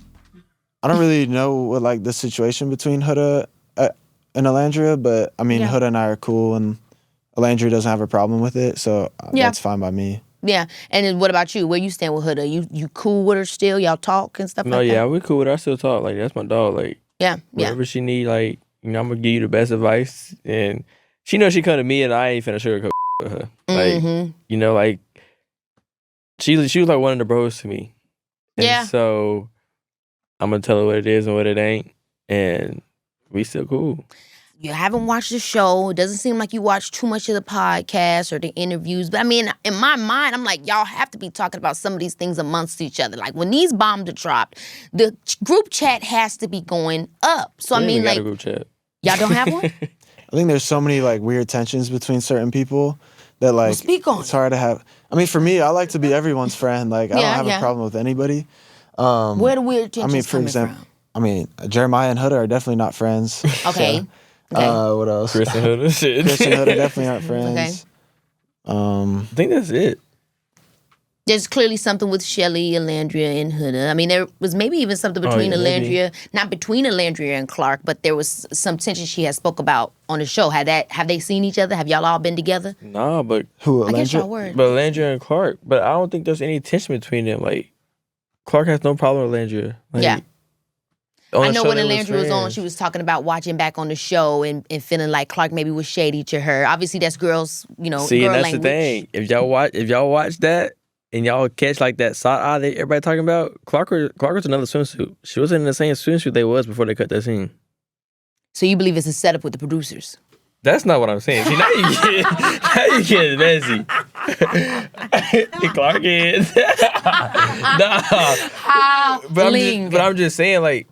C: don't really know what, like, the situation between Huda and Olandria, but, I mean, Huda and I are cool, and Olandria doesn't have a problem with it, so that's fine by me.
A: Yeah. And then what about you? Where you stand with Huda? You cool with her still? Y'all talk and stuff
B: No,
A: like
B: yeah,
A: that?
B: we cool with her. I still talk. Like, that's my dog. Like,
A: Yeah. Yeah.
B: whatever she need, like, you know, I'm gonna give you the best advice. And she knows she come to me and I ain't finna sugarcoat with her. Like, you know, like, she was like one of the bros to me. And
A: Yeah.
B: so I'm gonna tell her what it is and what it ain't. And we still cool.
A: You haven't watched the show. It doesn't seem like you watch too much of the podcast or the interviews. But I mean, in my mind, I'm like, y'all have to be talking about some of these things amongst each other. Like when these bombs are dropped, the group chat has to be going up. So
B: We
A: I mean,
B: ain't got
A: like,
B: a group chat.
A: y'all don't have one?
C: I think there's so many like weird tensions between certain people that like
A: speak on
C: it's
A: it.
C: hard to have. I mean, for me, I like to be everyone's friend. Like I
A: Yeah,
C: don't have
A: yeah.
C: a problem with anybody.
A: Where the weird
C: I
A: tensions
C: mean, for
A: coming
C: example,
A: from?
C: I mean, Jeremiah and Huda are definitely not friends.
A: Okay.
C: So,
A: Okay.
C: what else?
B: Chris and Huda. Shit.
C: Chris and Huda definitely aren't friends.
B: I think that's it.
A: There's clearly something with Shelly, Olandria, and Huda. I mean, there was maybe even something between
B: yeah, maybe.
A: Olandria, not between Olandria and Clarke, but there was some tension she had spoke about on the show. Have they seen each other? Have y'all all been together?
B: Nah, but
C: Who?
A: I guess y'all
C: Landry?
A: were.
B: But Landria and Clarke, but I don't think there's any tension between them. Like, Clarke has no problem with Landria. Like,
A: Yeah.
B: on
A: I
B: the
A: know
B: show
A: when
B: they
A: Olandria was on,
B: friends.
A: she was talking about watching back on the show and feeling like Clarke maybe was shady to her. Obviously, that's girls,
B: See,
A: girl
B: and that's
A: language.
B: the thing. If y'all watch that and y'all catch like that side eye that everybody talking about, Clarke was another swimsuit. She wasn't in the same swimsuit they was before they cut that scene.
A: So you believe it's a setup with the producers?
B: That's not what I'm saying. See, now you get messy. Clarke is. Nah.
A: How
B: But I'm just saying, like,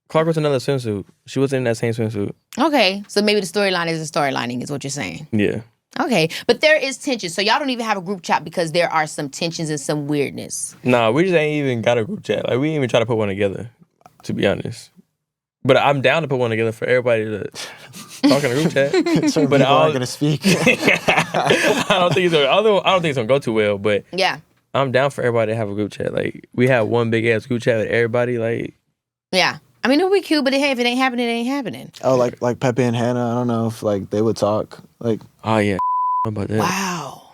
B: Clarke was another swimsuit. She wasn't in that same swimsuit.
A: Okay, so maybe the storyline is the storylining is what you're saying.
B: Yeah.
A: Okay, but there is tension. So y'all don't even have a group chat because there are some tensions and some weirdness.
B: Nah, we just ain't even got a group chat. Like, we ain't even try to put one together, to be honest. But I'm down to put one together for everybody to talk in a group chat.
C: Certain
B: But
C: people
B: I'll-
C: aren't gonna speak.
B: I don't think it's gonna go too well, but
A: Yeah,
B: I'm down for everybody to have a group chat. Like, we have one big ass group chat with everybody. Like,
A: yeah. I mean, it'll be cute, but hey, if it ain't happening, it ain't happening.
C: Oh, like Pepe and Hannah. I don't know if like they would talk. Like
B: oh yeah, how about that?
A: Wow.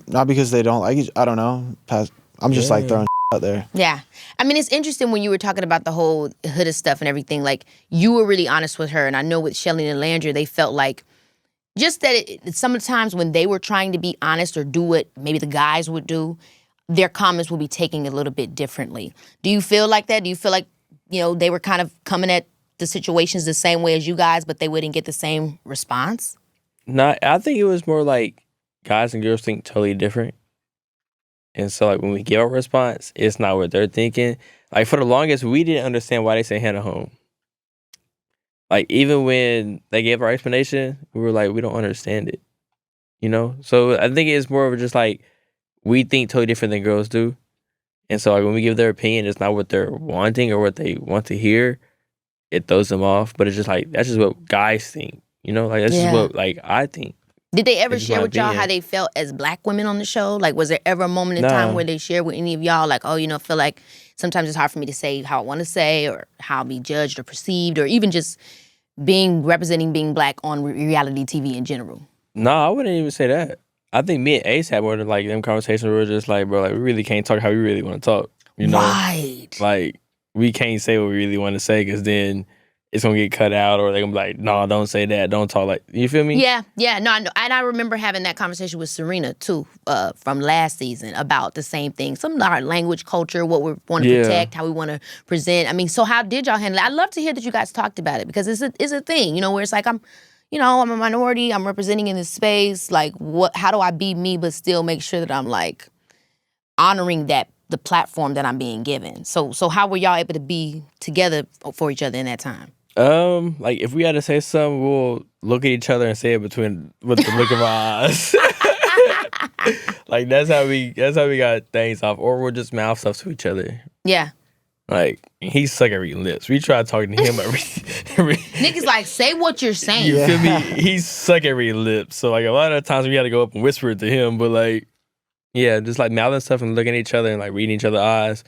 C: not because they don't like each. I don't know. I'm just like
B: Yeah.
C: throwing out there.
A: Yeah. I mean, it's interesting when you were talking about the whole Huda stuff and everything. Like, you were really honest with her. And I know with Shelly and Landry, they felt like just that sometimes when they were trying to be honest or do what maybe the guys would do, their comments would be taken a little bit differently. Do you feel like that? Do you feel like, they were kind of coming at the situations the same way as you guys, but they wouldn't get the same response?
B: Nah, I think it was more like guys and girls think totally different. And so, like, when we give our response, it's not what they're thinking. Like, for the longest, we didn't understand why they sent Hannah home. Like, even when they gave our explanation, we were like, we don't understand it. So I think it's more of just like, we think totally different than girls do. And so, like, when we give their opinion, it's not what they're wanting or what they want to hear. It throws them off. But it's just like, that's just what guys think. Like, that's
A: Yeah.
B: just what, like, I think.
A: Did they ever
B: It's
A: share
B: my
A: with y'all
B: opinion.
A: how they felt as black women on the show? Like, was there ever a moment in
B: Nah.
A: time where they shared with any of y'all, like, oh, feel like sometimes it's hard for me to say how I want to say or how I'll be judged or perceived or even just representing being black on reality TV in general?
B: No, I wouldn't even say that. I think me and Ace had more than like them conversations where we're just like, bro, like we really can't talk how we really want to talk.
A: Right.
B: Like we can't say what we really want to say because then it's gonna get cut out or they're gonna be like, no, don't say that, don't talk like. You feel me?
A: Yeah. No, I know. And I remember having that conversation with Serena, too, from last season about the same thing. Some of our language, culture, what we want to
B: Yeah.
A: protect, how we want to present. I mean, so how did y'all handle it? I'd love to hear that you guys talked about it because it's a thing, where it's like I'm a minority, I'm representing in this space. Like, how do I be me but still make sure that I'm, like, honoring the platform that I'm being given? So how were y'all able to be together for each other in that time?
B: Like if we had to say something, we'll look at each other and say it with the look of our eyes. Like that's how we got things off, or we'll just mouth stuff to each other.
A: Yeah.
B: Like he suck at reading lips. We tried talking to him every
A: Nick is like, say what you're saying.
B: You feel me? He suck at reading lips. So like a lot of times we got to go up and whisper it to him, but like, yeah, just like mouthing stuff and looking at each other and like reading each other's eyes.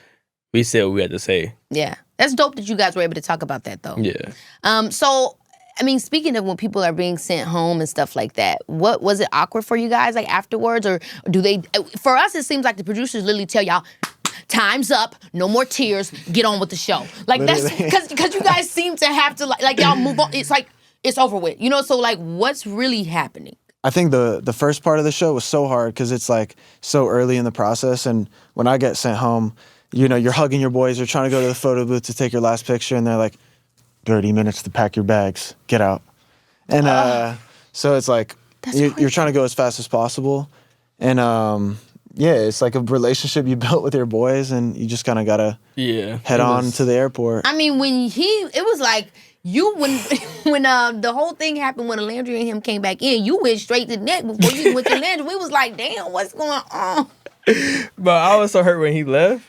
B: We said what we had to say.
A: Yeah. That's dope that you guys were able to talk about that, though.
B: Yeah.
A: So I mean, speaking of when people are being sent home and stuff like that, what was it awkward for you guys like afterwards, or do they? For us, it seems like the producers literally tell y'all, "Time's up, no more tears, get on with the show." Like
C: Literally.
A: that's because you guys seem to have to like y'all move on. It's like it's over with, you know. So like, what's really happening?
C: I think the first part of the show was so hard because it's like so early in the process, and when I get sent home, you know, you're hugging your boys, you're trying to go to the photo booth to take your last picture, and they're like, 30 minutes to pack your bags, get out. And so it's like you're trying to go as fast as possible, and yeah, it's like a relationship you built with your boys, and you just kind of gotta head on to the airport.
A: I mean, it was like you when the whole thing happened when Olandria and him came back in, you went straight to the net before you went to Olandria. We was like, damn, what's going on?
B: But I was so hurt when he left.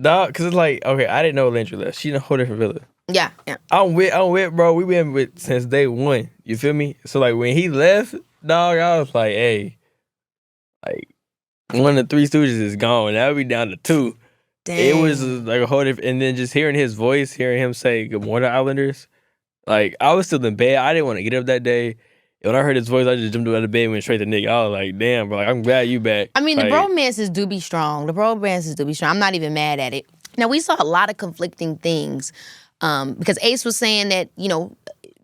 B: Dog, because it's like, okay, I didn't know Olandria left. She in a whole different villa.
A: Yeah.
B: I'm with, bro. We been with since day one. You feel me? So like when he left, dog, I was like, hey, like one of the three Stooges is gone. Now we down to two.
A: Damn.
B: It was like a whole different, and then just hearing his voice, hearing him say "Good morning, Islanders." Like I was still in bed. I didn't want to get up that day. When I heard his voice, I just jumped out of the bed and went straight to Nick. I was like, damn, bro. Like, I'm glad you back.
A: I mean,
B: like,
A: the bromances do be strong. I'm not even mad at it. Now, we saw a lot of conflicting things because Ace was saying that, you know,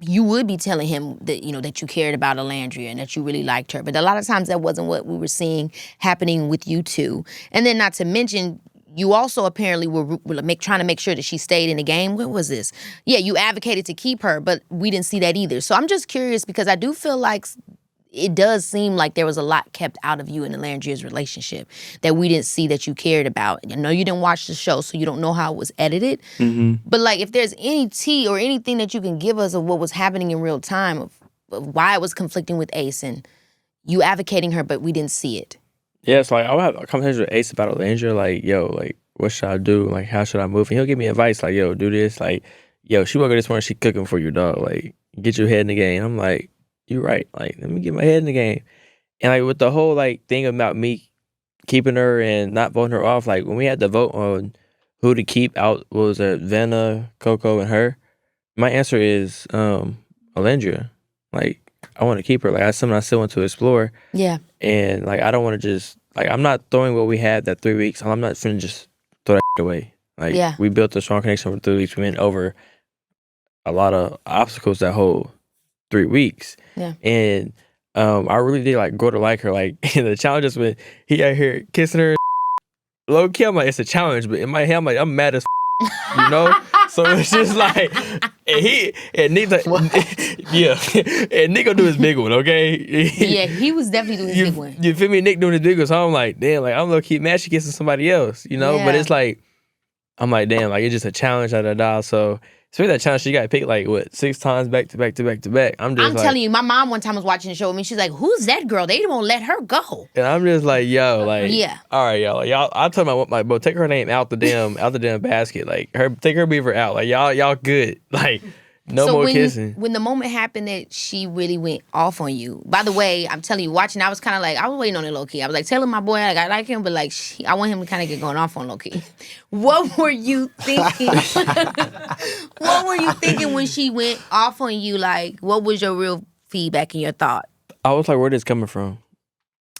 A: you would be telling him that, you know, that you cared about Olandria and that you really liked her. But a lot of times that wasn't what we were seeing happening with you two. And then not to mention, you also apparently were trying to make sure that she stayed in the game. What was this? Yeah, you advocated to keep her, but we didn't see that either. So I'm just curious because I do feel like it does seem like there was a lot kept out of you and Olandria's relationship that we didn't see that you cared about. I know you didn't watch the show, so you don't know how it was edited.
B: Mm-hmm.
A: But like, if there's any tea or anything that you can give us of what was happening in real time, of why it was conflicting with Ace and you advocating her, but we didn't see it.
B: Yeah, so like I would have a conversation with Ace about Olandria, like, yo, like, what should I do? Like, how should I move? And he'll give me advice, like, yo, do this. Like, yo, she woke up this morning, she cooking for your dog. Like, get your head in the game. I'm like, you're right. Like, let me get my head in the game. And like with the whole like thing about me keeping her and not voting her off, like when we had to vote on who to keep out, what was it, Vanna, Coco, and her? My answer is Olandria. Like, I want to keep her. Like, that's something I still want to explore.
A: Yeah.
B: And like, I don't want to just like, I'm not throwing what we had that 3 weeks. I'm not finna just throw that away. Like, we built a strong connection for 3 weeks. We went over a lot of obstacles that whole 3 weeks.
A: Yeah.
B: And I really did like grow to like her. Like, and the challenge is when he out here kissing her. Low key, I'm like, it's a challenge, but in my head, I'm like, I'm mad as you know? So it's just like, and Nick, yeah, and Nick gonna do his big one, okay?
A: Yeah, he was definitely doing his big one.
B: You feel me? Nick doing his big one, so I'm like, damn, like, I'm low key mad she kissing somebody else, you know?
A: Yeah.
B: But it's like, I'm like, damn, like, it's just a challenge, So, especially that challenge, she got picked like, what, 6 times back to back to back to back. I'm
A: telling you, my mom one time was watching the show with me. She's like, who's that girl? They won't let her go.
B: And I'm just like, yo, like,
A: yeah.
B: All right, y'all. Like, y'all, I told my bro, take her name out the damn basket. Like, take her beaver out. Like, y'all good. Like, no more kissing.
A: When the moment happened that she really went off on you, by the way, I'm telling you, watching, I was kind of like, I was waiting on it low key. I was like, telling my boy, like, I like him, but like, I want him to kind of get going off on low key. What were you thinking? What were you thinking when she went off on you? Like, what was your real feedback and your thought?
B: I was like, where this coming from?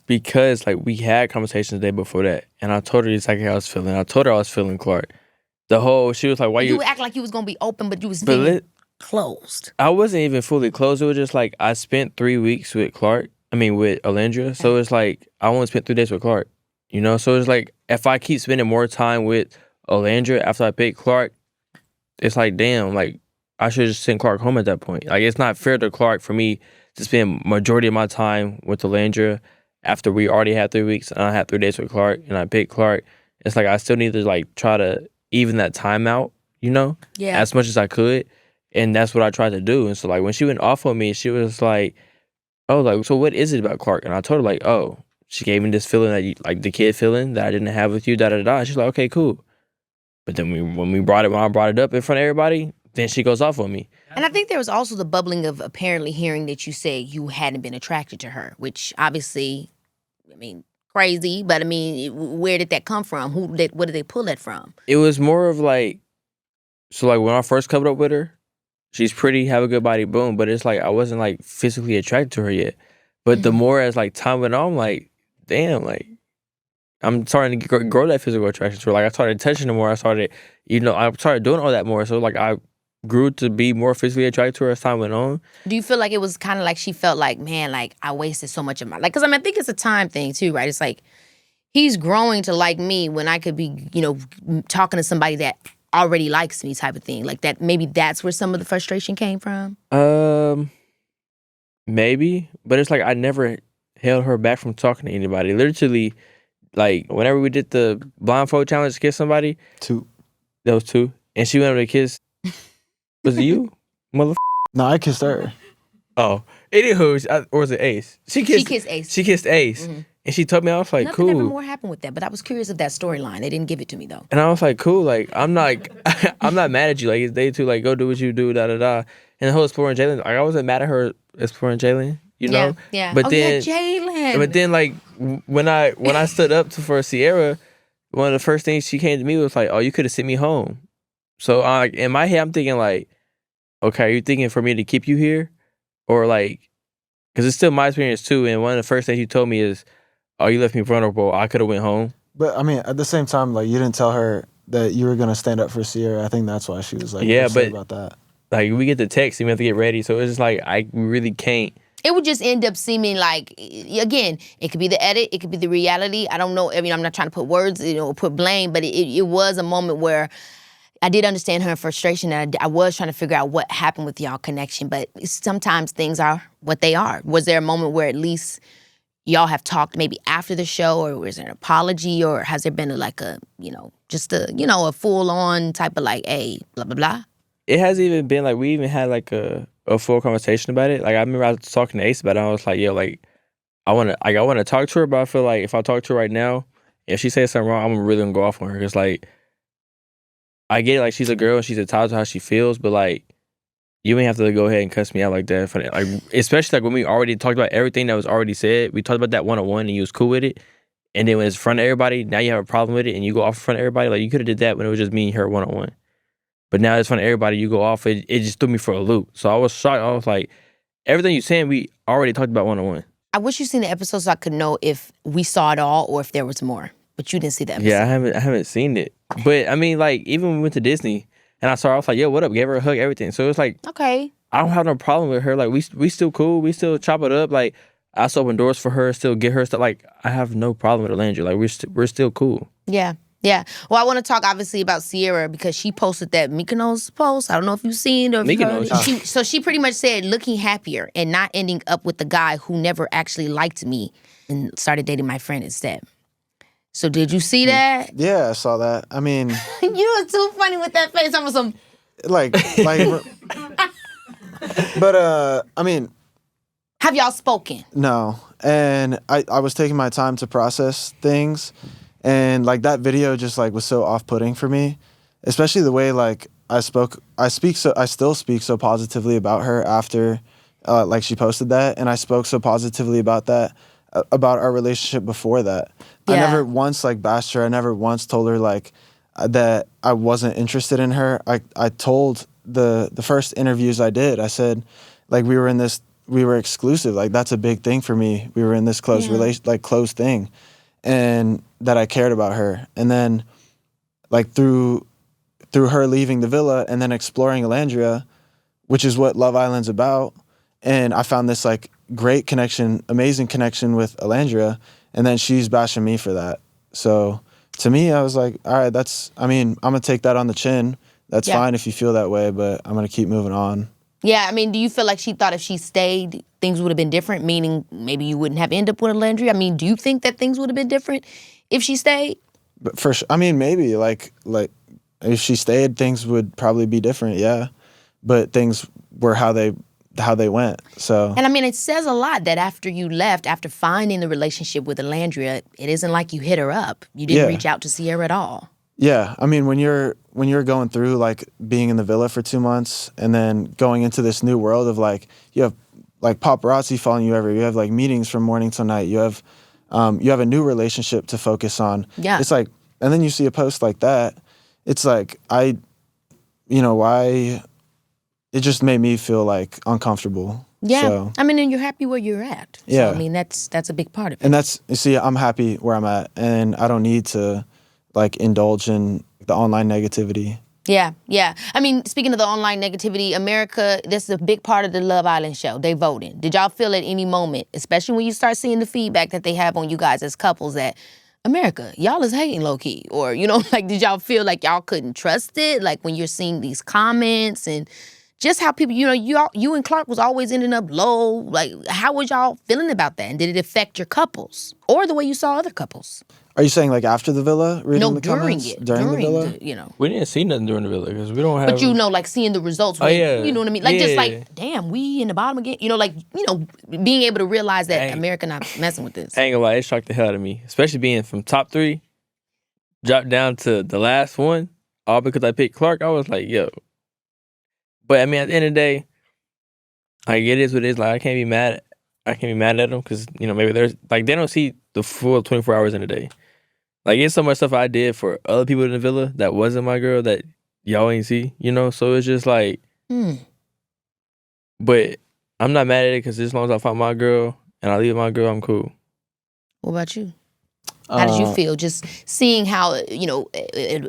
B: Because like we had conversations the day before that, and I told her exactly how I was feeling. I told her I was feeling Clarke. She was like, why
A: you act like you was gonna be open, but you was feeling closed.
B: I wasn't even fully closed. It was just like I spent 3 weeks with Olandria. So it's like I only spent 3 days with Clarke. You know? So it's like if I keep spending more time with Olandria after I pick Clarke, it's like, damn, like I should just send Clarke home at that point. Like, it's not fair to Clarke for me to spend majority of my time with Olandria after we already had 3 weeks and I had 3 days with Clarke and I picked Clarke. It's like I still need to like try to even that time out, you know?
A: Yeah.
B: As much as I could. And that's what I tried to do. And so like when she went off on me, she was like, oh, like, so what is it about Clarke? And I told her like, oh, she gave me this feeling that like the kid feeling that I didn't have with you, da-da-da. She's like, okay, cool. But then when I brought it up in front of everybody, then she goes off on me.
A: And I think there was also the bubbling of apparently hearing that you say you hadn't been attracted to her, which obviously, I mean, crazy, but I mean, where did that come from? What did they pull that from?
B: It was more of like, so like when I first covered up with her, she's pretty, have a good body, boom. But it's like I wasn't like physically attracted to her yet. But the more as like time went on, I'm like, damn, like I'm starting to grow that physical attraction to her. Like I started touching her more. I started doing all that more. So like I grew to be more physically attracted to her as time went on.
A: Do you feel like it was kind of like she felt like, man, like I wasted so much of my life? Because I think it's a time thing too, right? It's like he's growing to like me when I could be, talking to somebody that already likes me type of thing. Like that, maybe that's where some of the frustration came from?
B: Maybe. But it's like I never held her back from talking to anybody. Literally, like whenever we did the blindfold challenge to kiss somebody.
C: 2.
B: That was 2. And she went over to kiss. Was it you?
C: No, I kissed her.
B: Oh. Anywho, or was it Ace? She kissed Ace. She kissed Ace.
A: Mm-hmm.
B: And she told me, I was like,
A: Nothing
B: cool.
A: ever more happened with that, but I was curious of that storyline. They didn't give it to me though.
B: And I was like, cool, like I'm not mad at you. Like it's day 2, like go do what you do, da da da. And the whole exploring Jalen, like I wasn't mad at her exploring Jalen, know?
A: Yeah.
B: But then
A: Jalen.
B: But then like when I stood up for Cierra, one of the first things she came to me was like, oh, you could have sent me home. So in my head I'm thinking like, okay, are you thinking for me to keep you here? Or like, because it's still my experience too. And one of the first things you told me is, oh, you left me vulnerable. I could have went home.
C: But I mean, at the same time, like you didn't tell her that you were gonna stand up for Cierra. I think that's why she was like, upset about that.
B: Like we get the text and we have to get ready. So it's just like I really can't.
A: It would just end up seeming like, again, it could be the edit, it could be the reality. I don't know. I mean, I'm not trying to put words, put blame, but it was a moment where I did understand her frustration, and I was trying to figure out what happened with y'all connection. But sometimes things are what they are. Was there a moment where at least y'all have talked maybe after the show, or was there an apology, or has there been a full-on type of like, hey, blah, blah, blah?
B: It hasn't even been like, we even had like a full conversation about it. Like I remember I was talking to Ace about it. I was like, yo, like I want to talk to her, but I feel like if I talk to her right now, if she says something wrong, I'm really gonna go off on her. Cause like I get it, like she's a girl and she's entitled to how she feels, but like you ain't have to go ahead and cuss me out like that. Like especially like when we already talked about everything that was already said. We talked about that one-on-one and you was cool with it. And then when it's in front of everybody, now you have a problem with it and you go off in front of everybody. Like you could have did that when it was just me and her one-on-one. But now it's in front of everybody, you go off. It just threw me for a loop. So I was shocked. I was like, everything you're saying, we already talked about one-on-one.
A: I wish you seen the episode so I could know if we saw it all or if there was more. But you didn't see the episode.
B: Yeah, I haven't seen it. But I mean, like, even when we went to Disney and I saw her, I was like, yo, what up? Gave her a hug, everything. So it's like,
A: okay,
B: I don't have no problem with her. Like, we still cool. We still chop it up. Like, I still open doors for her, still get her stuff. Like, I have no problem with Olandria. Like, we're still cool.
A: Yeah. Yeah. Well, I want to talk obviously about Cierra because she posted that Mykonos post. I don't know if you've seen it or if you've heard it. So she pretty much said looking happier and not ending up with the guy who never actually liked me and started dating my friend instead. So did you see that?
C: Yeah, I saw that. I mean,
A: you were too funny with that face. I was
C: like, but I mean,
A: have y'all spoken?
C: No, and I was taking my time to process things. And like that video just like was so off-putting for me, especially the way like I still speak so positively about her after like she posted that, and I spoke so positively about that, about our relationship before that. Yeah. I never once like bashed her. I never once told her like that I wasn't interested in her. I told the first interviews I did, I said like we were exclusive. Like that's a big thing for me. We were in this close close thing. And that I cared about her. And then like through her leaving the villa and then exploring Olandria, which is what Love Island's about, and I found this like great connection, amazing connection with Olandria, and then she's bashing me for that. So to me, I was like, all right, I'm gonna take that on the chin. That's fine if you feel that way, but I'm gonna keep moving on.
A: Yeah, I mean, do you feel like she thought if she stayed, things would have been different, meaning maybe you wouldn't have ended up with Olandria? I mean, do you think that things would have been different if she stayed?
C: But for sure, I mean, maybe, like if she stayed, things would probably be different, yeah. But things were how they went, so. And
A: I mean, it says a lot that after you left, after finding the relationship with Olandria, it isn't like you hit her up. You didn't reach out to Cierra at all.
C: Yeah, I mean, when you're going through like being in the villa for 2 months and then going into this new world of like you have like paparazzi following you everywhere, you have like meetings from morning till night, you have a new relationship to focus on. Yeah, it's like, and then you see a post like that, it's like why? it just made me feel like uncomfortable.
A: Yeah,
C: So,
A: I mean, and you're happy where you're at.
C: Yeah.
A: So, I mean, that's a big part of it.
C: and that's, you see, I'm happy where I'm at, and I don't need to like indulge in the online negativity.
A: Yeah, yeah. I mean, speaking of the online negativity, America, this is a big part of the Love Island show. They voting. Did y'all feel at any moment, especially when you start seeing the feedback that they have on you guys as couples, that America, y'all is hating low key? Or, you know, like, did y'all feel like y'all couldn't trust it? Like when you're seeing these comments and just how people, you know, you and Clarke was always ending up low. Like, how was y'all feeling about that? And did it affect your couples or the way you saw other couples?
C: Are you saying like after the villa? Reading
A: No,
C: the
A: during
C: comments?
A: it.
C: During the villa?
A: you know.
B: We didn't see nothing during the villa because we don't have.
A: But you know, like seeing the results. When,
B: yeah.
A: You know what I mean? Like just
B: Yeah.
A: like, damn, we in the bottom again. You know, like, you know, being able to realize that America not messing with this.
B: I ain't gonna lie, it shocked the hell out of me. Especially being from top 3, dropped down to the last one, all because I picked Clarke. I was like, yo. But I mean, at the end of the day, like it is what it is. Like I can't be mad at them because, you know, maybe there's like they don't see the full 24 hours in a day. Like, it's so much stuff I did for other people in the villa that wasn't my girl that y'all ain't see, you know? So it's just like, but I'm not mad at it because as long as I find my girl and I leave my girl, I'm cool.
A: What about you? How did you feel just seeing how, you know,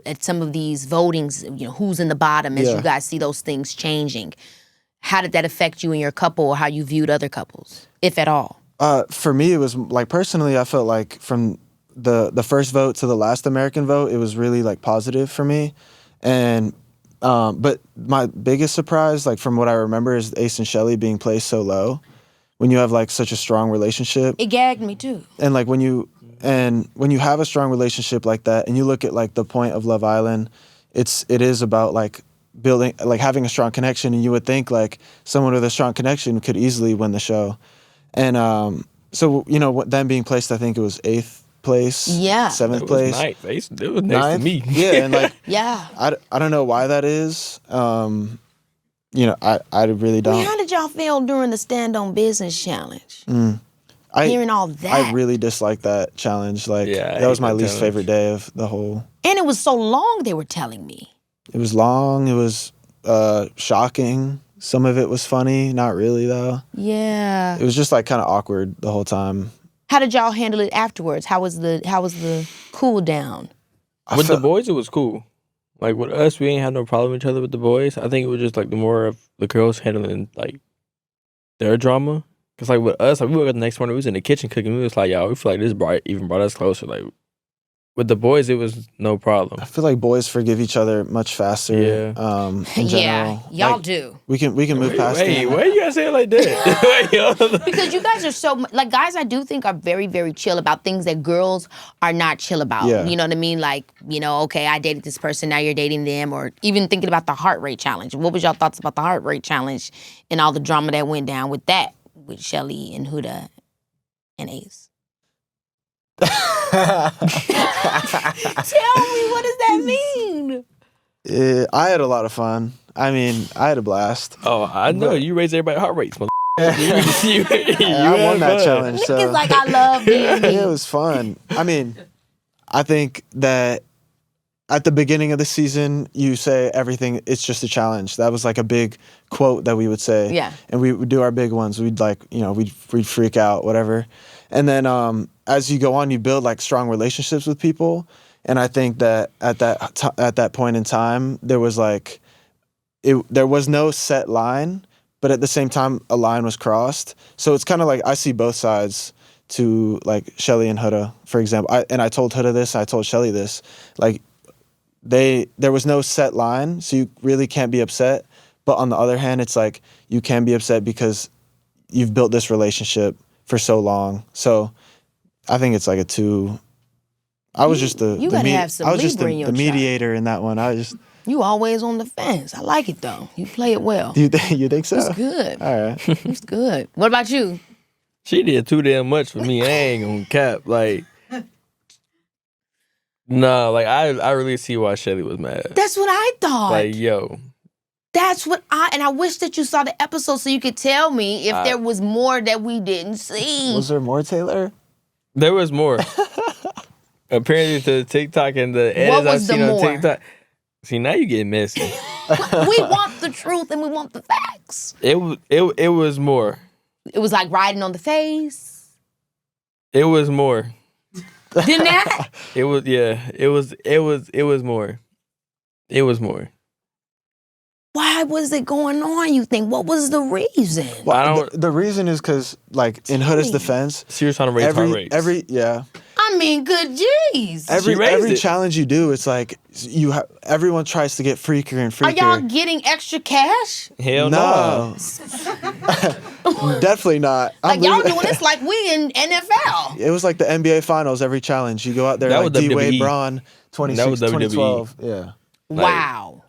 A: at some of these votings, you know, who's in the bottom as you guys see those things changing? How did that affect you and your couple or how you viewed other couples, if at all?
C: For me, it was like, personally, I felt like from the first vote to the last American vote, it was really like positive for me. And but my biggest surprise, like from what I remember, is Ace and Shelly being placed so low when you have like such a strong relationship.
A: It gagged me too.
C: And like when you have a strong relationship like that and you look at like the point of Love Island, it is about like building, like having a strong connection, and you would think like someone with a strong connection could easily win the show. And so, you know, them being placed, I think it was 8th place,
A: Yeah.
C: 7th place,
B: Ninth. It was next to me.
C: Yeah, and like
A: Yeah.
C: I don't know why that is. You know, I really don't.
A: How did y'all feel during the Stand on Business challenge? Hearing all that.
C: I really disliked that challenge. Like,
B: Yeah,
C: that was
B: hate
C: my
B: that
C: least
B: challenge.
C: favorite day of the whole.
A: And it was so long, they were telling me.
C: It was long. It was shocking. Some of it was funny. Not really, though.
A: Yeah.
C: It was just like kind of awkward the whole time.
A: How did y'all handle it afterwards? How was the cool down?
B: With the boys, it was cool. Like with us, we ain't had no problem with each other with the boys. I think it was just like the more of the girls handling like their drama. Cause like with us, like we woke up the next morning, we was in the kitchen cooking. We was like, y'all, we feel like this even brought us closer. Like with the boys, it was no problem.
C: I feel like boys forgive each other much faster.
B: Yeah.
C: In
A: Yeah,
C: general.
A: y'all
C: Like,
A: do.
C: We can move past
B: Wait,
C: it.
B: why you gotta say it like that?
A: Because you guys are so, like, guys I do think are very, very chill about things that girls are not chill about.
C: Yeah.
A: You know what I mean? Like, you know, okay, I dated this person, now you're dating them. Or even thinking about the heart rate challenge. What was y'all thoughts about the heart rate challenge and all the drama that went down with that, with Shelly and Huda and Ace? Tell me, what does that mean?
C: I had a lot of fun. I mean, I had a blast.
B: Oh, I know. You raised everybody's heart rates, mother. you
C: I won that challenge. So.
A: Niggas like, I love being me.
C: Yeah, it was fun. I mean, I think that at the beginning of the season, you say everything, it's just a challenge. That was like a big quote that we would say.
A: Yeah.
C: And we would do our big ones. We'd like, you know, we'd freak out, whatever. And then as you go on, you build like strong relationships with people. And I think that at that point in time, there was like, there was no set line, but at the same time, a line was crossed. So it's kind of like I see both sides to like Shelly and Huda, for example. I told Huda this, I told Shelly this. Like there was no set line, so you really can't be upset. But on the other hand, it's like you can be upset because you've built this relationship for so long. So I think it's like a two. I was just the mediator in that one.
A: You always on the fence. I like it though. You play it well.
C: You think so?
A: It's good.
C: All right.
A: It's good. What about you?
B: She did too damn much for me. I ain't gonna cap. Like, no, like I really see why Shelly was mad.
A: That's what I thought.
B: Like, yo.
A: That's what and I wish that you saw the episode so you could tell me if there was more that we didn't see.
C: Was there more, Taylor?
B: There was more. Apparently, the TikTok and the
A: What
B: edits I've
A: was the
B: seen on
A: more?
B: TikTok. See, now you getting messy.
A: We want the truth and we want the facts.
B: It was more.
A: It was like riding on the face.
B: It was more.
A: Didn't that?
B: It was more. It was more.
A: Why was it going on, you think? What was the reason?
C: Well, the reason is because, like, in Huda's defense,
B: She was trying to raise heart rates.
A: I mean, good jeez.
C: Every challenge you do, it's like everyone tries to get freakier and freakier.
A: Are y'all getting extra cash?
B: Hell no.
C: Definitely not.
A: Like, y'all doing this like we in NFL.
C: It was like the NBA Finals, every challenge. You go out there
B: That
C: like
B: was
C: D-Wade,
B: WWE.
C: Braun, 2012. Yeah.
A: Wow.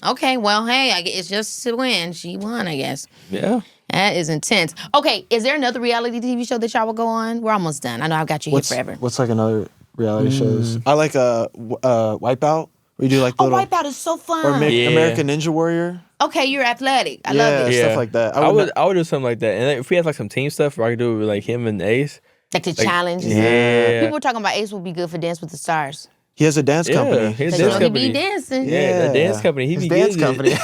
A: Okay, well, hey, it's just to win. She won, I guess.
B: Yeah.
A: That is intense. Okay, is there another reality TV show that y'all will go on? We're almost done. I know I've got you here forever.
C: What's like another reality shows? I like Wipeout. We do like the little...
A: Wipeout is so fun.
C: Or American Ninja Warrior.
A: Okay, you're athletic. I love it.
C: Stuff like that.
B: I would do something like that. And if we had like some team stuff where I could do it with like him and Ace.
A: Like the challenges.
B: Yeah.
A: People were talking about Ace would be good for Dance with the Stars.
C: He has a dance company.
B: His
A: So
B: dance
A: he
B: company.
A: be dancing.
B: Yeah, the dance company. He
C: His
B: be
C: dance
B: getting
C: company.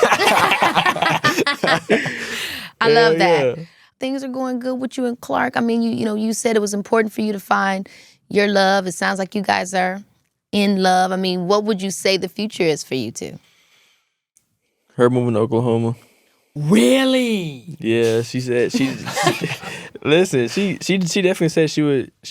A: I love that.
B: Yeah.
A: Things are going good with you and Clarke. I mean, you said it was important for you to find your love. It sounds like you guys are in love. I mean, what would you say the future is for you two?
B: Her moving to Oklahoma.
A: Really?
B: Yeah, she said listen, she definitely said she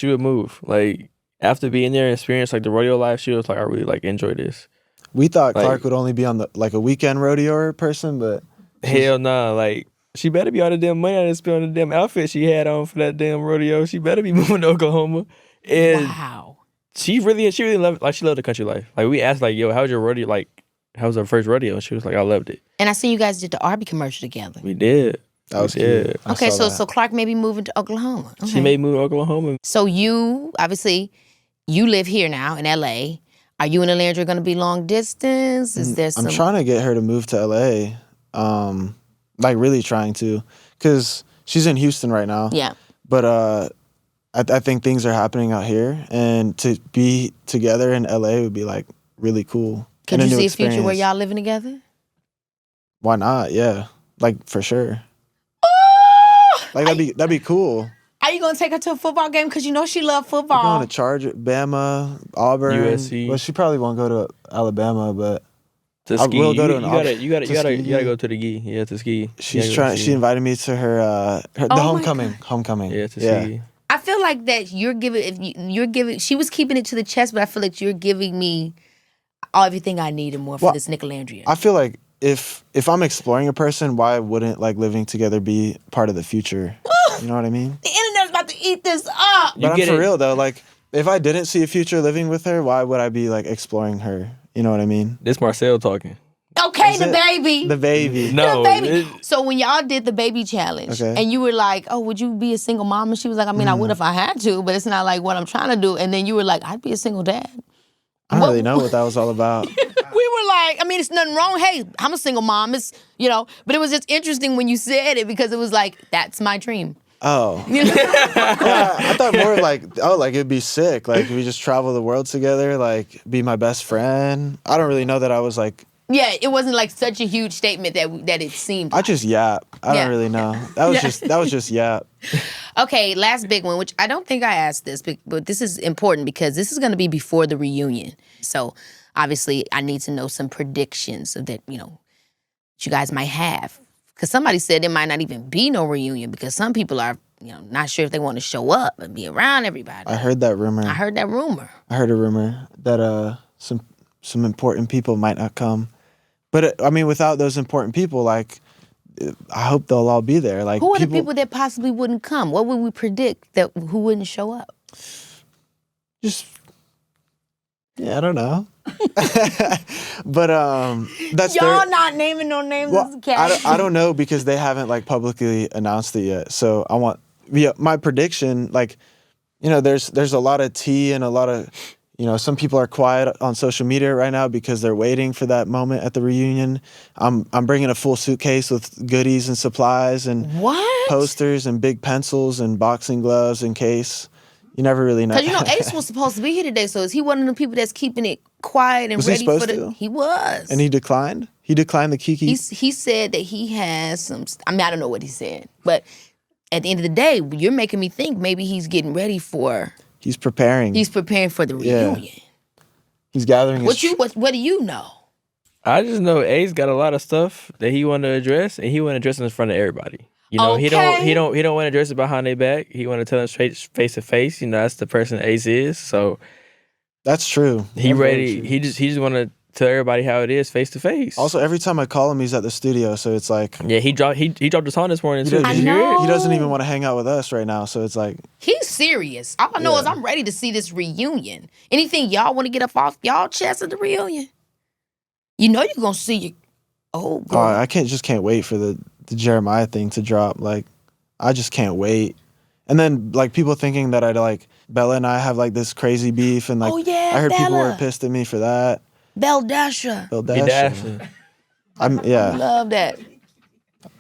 B: would move. Like after being there and experience like the rodeo life, she was like, I really like enjoy this.
C: We thought
B: Like-
C: Clarke would only be on a weekend rodeo person, but
B: Hell nah, like she better be all the damn money I done spent on the damn outfit she had on for that damn rodeo. She better be moving to Oklahoma. And
A: Wow.
B: she really loved she loved the country life. Like we asked like, yo, how was your rodeo? Like, how was her first rodeo? And she was like, I loved it.
A: And I see you guys did the Arby commercial together.
B: We did.
C: that was
B: We did.
C: cute. I
A: Okay,
C: saw
A: so
C: that.
A: Clarke may be moving to Oklahoma. Okay.
B: She may move to Oklahoma.
A: So you, obviously, you live here now in LA. Are you and Olandria going to be long distance? Is there some...
C: I'm trying to get her to move to LA. Like really trying to, because she's in Houston right now.
A: Yeah.
C: But I think things are happening out here, and to be together in LA would be like really cool.
A: Could
C: and
A: you
C: new
A: see a future where
C: experience.
A: y'all living together?
C: Why not? Yeah, like for sure. Like that'd be cool.
A: Are you going to take her to a football game? Because you know she loves
C: We're
A: football.
C: going to Charger, Bama, Auburn,
B: USC.
C: Well, she probably won't go to Alabama, but
B: To
C: I
B: ski.
C: will go to
B: you
C: an
B: gotta
C: op-
B: you gotta
C: to
B: you gotta
C: ski.
B: you gotta go to the gi. Yeah, to ski.
C: she's
B: You gotta go
C: trying.
B: to
C: She
B: ski.
C: invited me to her the
A: Oh my
C: homecoming.
A: God.
C: Homecoming.
B: Yeah, to ski.
A: I feel like that you're giving, she was keeping it to the chest, but I feel like you're giving me everything I need and more for
C: Well,
A: this Nicolandria.
C: I feel like if I'm exploring a person, why wouldn't like living together be part of the future? You know what I mean?
A: The internet's about to eat this up.
B: You
C: But I'm
B: get
C: for
B: it.
C: real though. Like, if I didn't see a future living with her, why would I be like exploring her? You know what I mean?
B: This Marcel talking.
A: Okay,
C: Is
A: the
C: it?
A: baby.
C: The baby.
B: No,
A: The baby.
B: it-
A: So when y'all did the baby challenge,
C: Okay.
A: and you were like, "Oh, would you be a single mom?" And she was like, "I mean, I would if I had to, but it's not like what I'm trying to do." And then you were like, "I'd be a single dad."
C: I don't really know what that was all about.
A: We were like, I mean, it's nothing wrong. Hey, I'm a single mom. It's but it was just interesting when you said it because it was like, that's my dream.
C: Oh.
A: You know?
C: Yeah, I thought more like, like it'd be sick. Like we just travel the world together, like be my best friend. I don't really know that I was like,
A: Yeah, it wasn't like such a huge statement that it seemed.
C: I just yap. I
A: Yeah.
C: don't really know. That was just yap.
A: Okay, last big one, which I don't think I asked this, but this is important because this is going to be before the reunion. So obviously, I need to know some predictions of that, that you guys might have. Because somebody said there might not even be no reunion because some people are, not sure if they want to show up and be around everybody.
C: I heard that rumor.
A: I heard that rumor.
C: I heard a rumor that some important people might not come. But I mean, without those important people, like I hope they'll all be there. Like
A: Who are the people that possibly wouldn't come? What would we predict that who wouldn't show up?
C: Just I don't know. But that's
A: Y'all not naming no names as a cat.
C: I don't know because they haven't like publicly announced it yet. So I want my prediction. Like there's a lot of tea and a lot of some people are quiet on social media right now because they're waiting for that moment at the reunion. I'm bringing a full suitcase with goodies and supplies and
A: What?
C: posters and big pencils and boxing gloves in case. You never really know.
A: Because, you know, Ace was supposed to be here today, so is he one of the people that's keeping it quiet and
C: Was he
A: ready for
C: supposed
A: the...
C: to?
A: He was.
C: And he declined? He declined the Keke?
A: He said that he has some... I mean, I don't know what he said, but at the end of the day, you're making me think maybe he's getting ready for...
C: He's preparing.
A: He's preparing for the reunion.
C: He's gathering his...
A: What do you know?
B: I just know Ace got a lot of stuff that he want to address, and he want to address it in front of everybody. You know, he don't want to address it behind their back. He want to tell them straight face to face. You know, that's the person Ace is. So
C: that's true.
B: He ready. He just want to tell everybody how it is face to face.
C: Also, every time I call him, he's at the studio. So it's like,
B: yeah, he dropped a song this morning too.
A: I know.
C: He doesn't even want to hang out with us right now. So it's like,
A: he's serious. All I know is I'm ready to see this reunion. Anything y'all want to get up off y'all chest at the reunion? You know you're gonna see your old girl.
C: I can't wait for the Jeremiah thing to drop. Like, I just can't wait. And then like people thinking that Bella and I have like this crazy beef, and like I heard people were pissed at me for that.
A: Beldasha.
C: I
A: love that.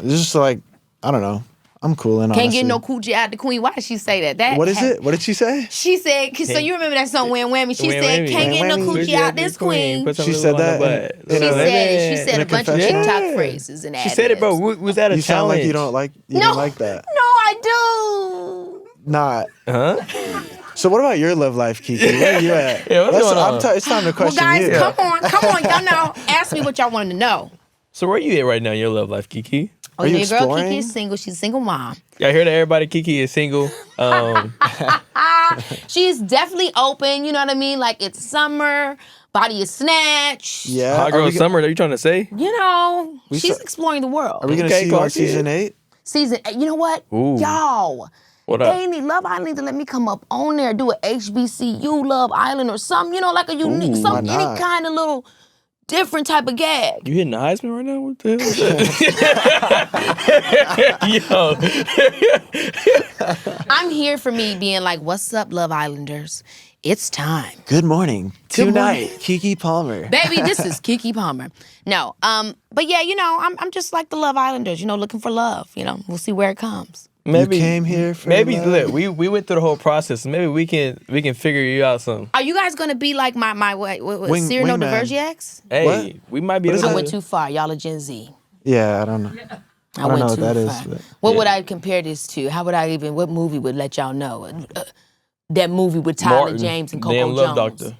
C: It's just like, I don't know. I'm cool and
A: Can't get no coochie out the queen. Why did she say that?
C: What is it? What did she say?
A: She said, so you remember that song, Wham Whammy? She said, can't get no coochie out this queen.
C: She said that.
A: She said a bunch of TikTok phrases and
B: she said it, bro. Was that a
C: challenge? You sound like you don't like that.
A: No, I do.
C: Not.
B: Huh?
C: So what about your love life, Keke? Where are you at?
B: Yeah, what's going on?
C: It's time to question you.
A: Well, guys, come on. Y'all know. Ask me what y'all wanted to know.
B: So where you at right now in your love life, Keke?
A: Oh, your girl Keke is single. She's a single mom.
B: Y'all hear that? Everybody, Keke is single.
A: She's definitely open. You know what I mean? Like, it's summer. Body is snatched.
C: Yeah.
B: Hot girl summer. Are you trying to say?
A: You know, she's exploring the world.
C: Are we gonna see you on season 8?
A: Season 8. You know what?
B: Ooh.
A: Y'all.
B: What up?
A: Love Island need to let me come up on there, do a HBCU Love Island or something. You know, like a unique, any kind of little different type of gag.
B: You hitting the Heisman right now? What the hell is that? Yo.
A: I'm here for me being like, what's up, Love Islanders? It's time.
C: Good morning. Tonight, Keke Palmer.
A: Baby, this is Keke Palmer. No, but yeah, you know, I'm just like the Love Islanders, you know, looking for love. You know, we'll see where it comes.
C: Maybe you came here for love.
B: Look, we went through the whole process. Maybe we can figure you out something.
A: Are you guys gonna be like my Cierra no Divergiacs?
B: Hey,
C: what?
B: We might be.
A: I went too far. Y'all are Gen Z.
C: Yeah, I don't know. I don't know what that is. But,
A: what would I compare this to? How would I even? What movie would let y'all know? That movie with Tyler James and Coco
B: Damn
A: Jones.
B: Love Doctor.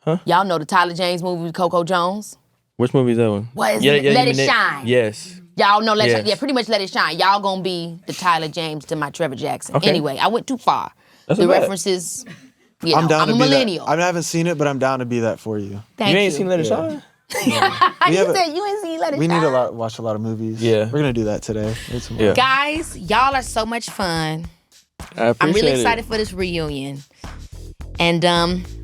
B: Huh?
A: Y'all know the Tyler James movie with Coco Jones?
B: Which movie is that one?
A: What is it? Let It Shine.
B: Yes.
A: Y'all know Let It Shine. Yeah, pretty much Let It Shine. Y'all gonna be the Tyler James to my Trevor Jackson.
B: Okay.
A: Anyway, I went too far.
B: That's
A: the references, you know, I'm a millennial.
C: I haven't seen it, but I'm down to be that for you.
A: Thank you.
B: You ain't seen Let It Shine?
A: You said you ain't seen Let It Shine.
C: We need to watch a lot of movies.
B: Yeah.
C: We're gonna do that today.
B: Yeah.
A: Guys, y'all are so much fun.
B: I appreciate
A: I'm really
B: it.
A: excited for this reunion. And,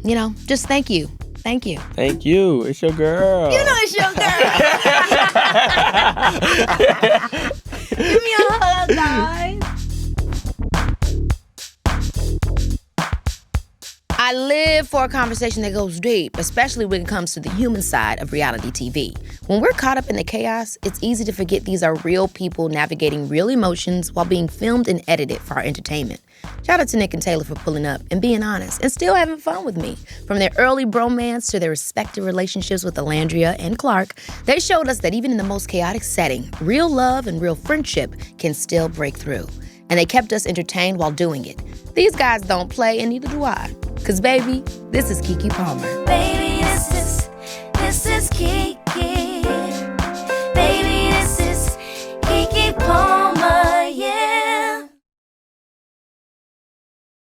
A: you know, just thank you. Thank you.
B: Thank you. It's your girl.
A: You know it's your girl. Give me a hug, guys. I live for a conversation that goes deep, especially when it comes to the human side of reality TV. When we're caught up in the chaos, it's easy to forget these are real people navigating real emotions while being filmed and edited for our entertainment. Shout out to Nick and Taylor for pulling up and being honest and still having fun with me. From their early bromance to their respective relationships with Nicolandria and Clarke, they showed us that even in the most chaotic setting, real love and real friendship can still break through. And they kept us entertained while doing it. These guys don't play, and neither do I. 'Cause baby, this is Keke Palmer.
D: Baby,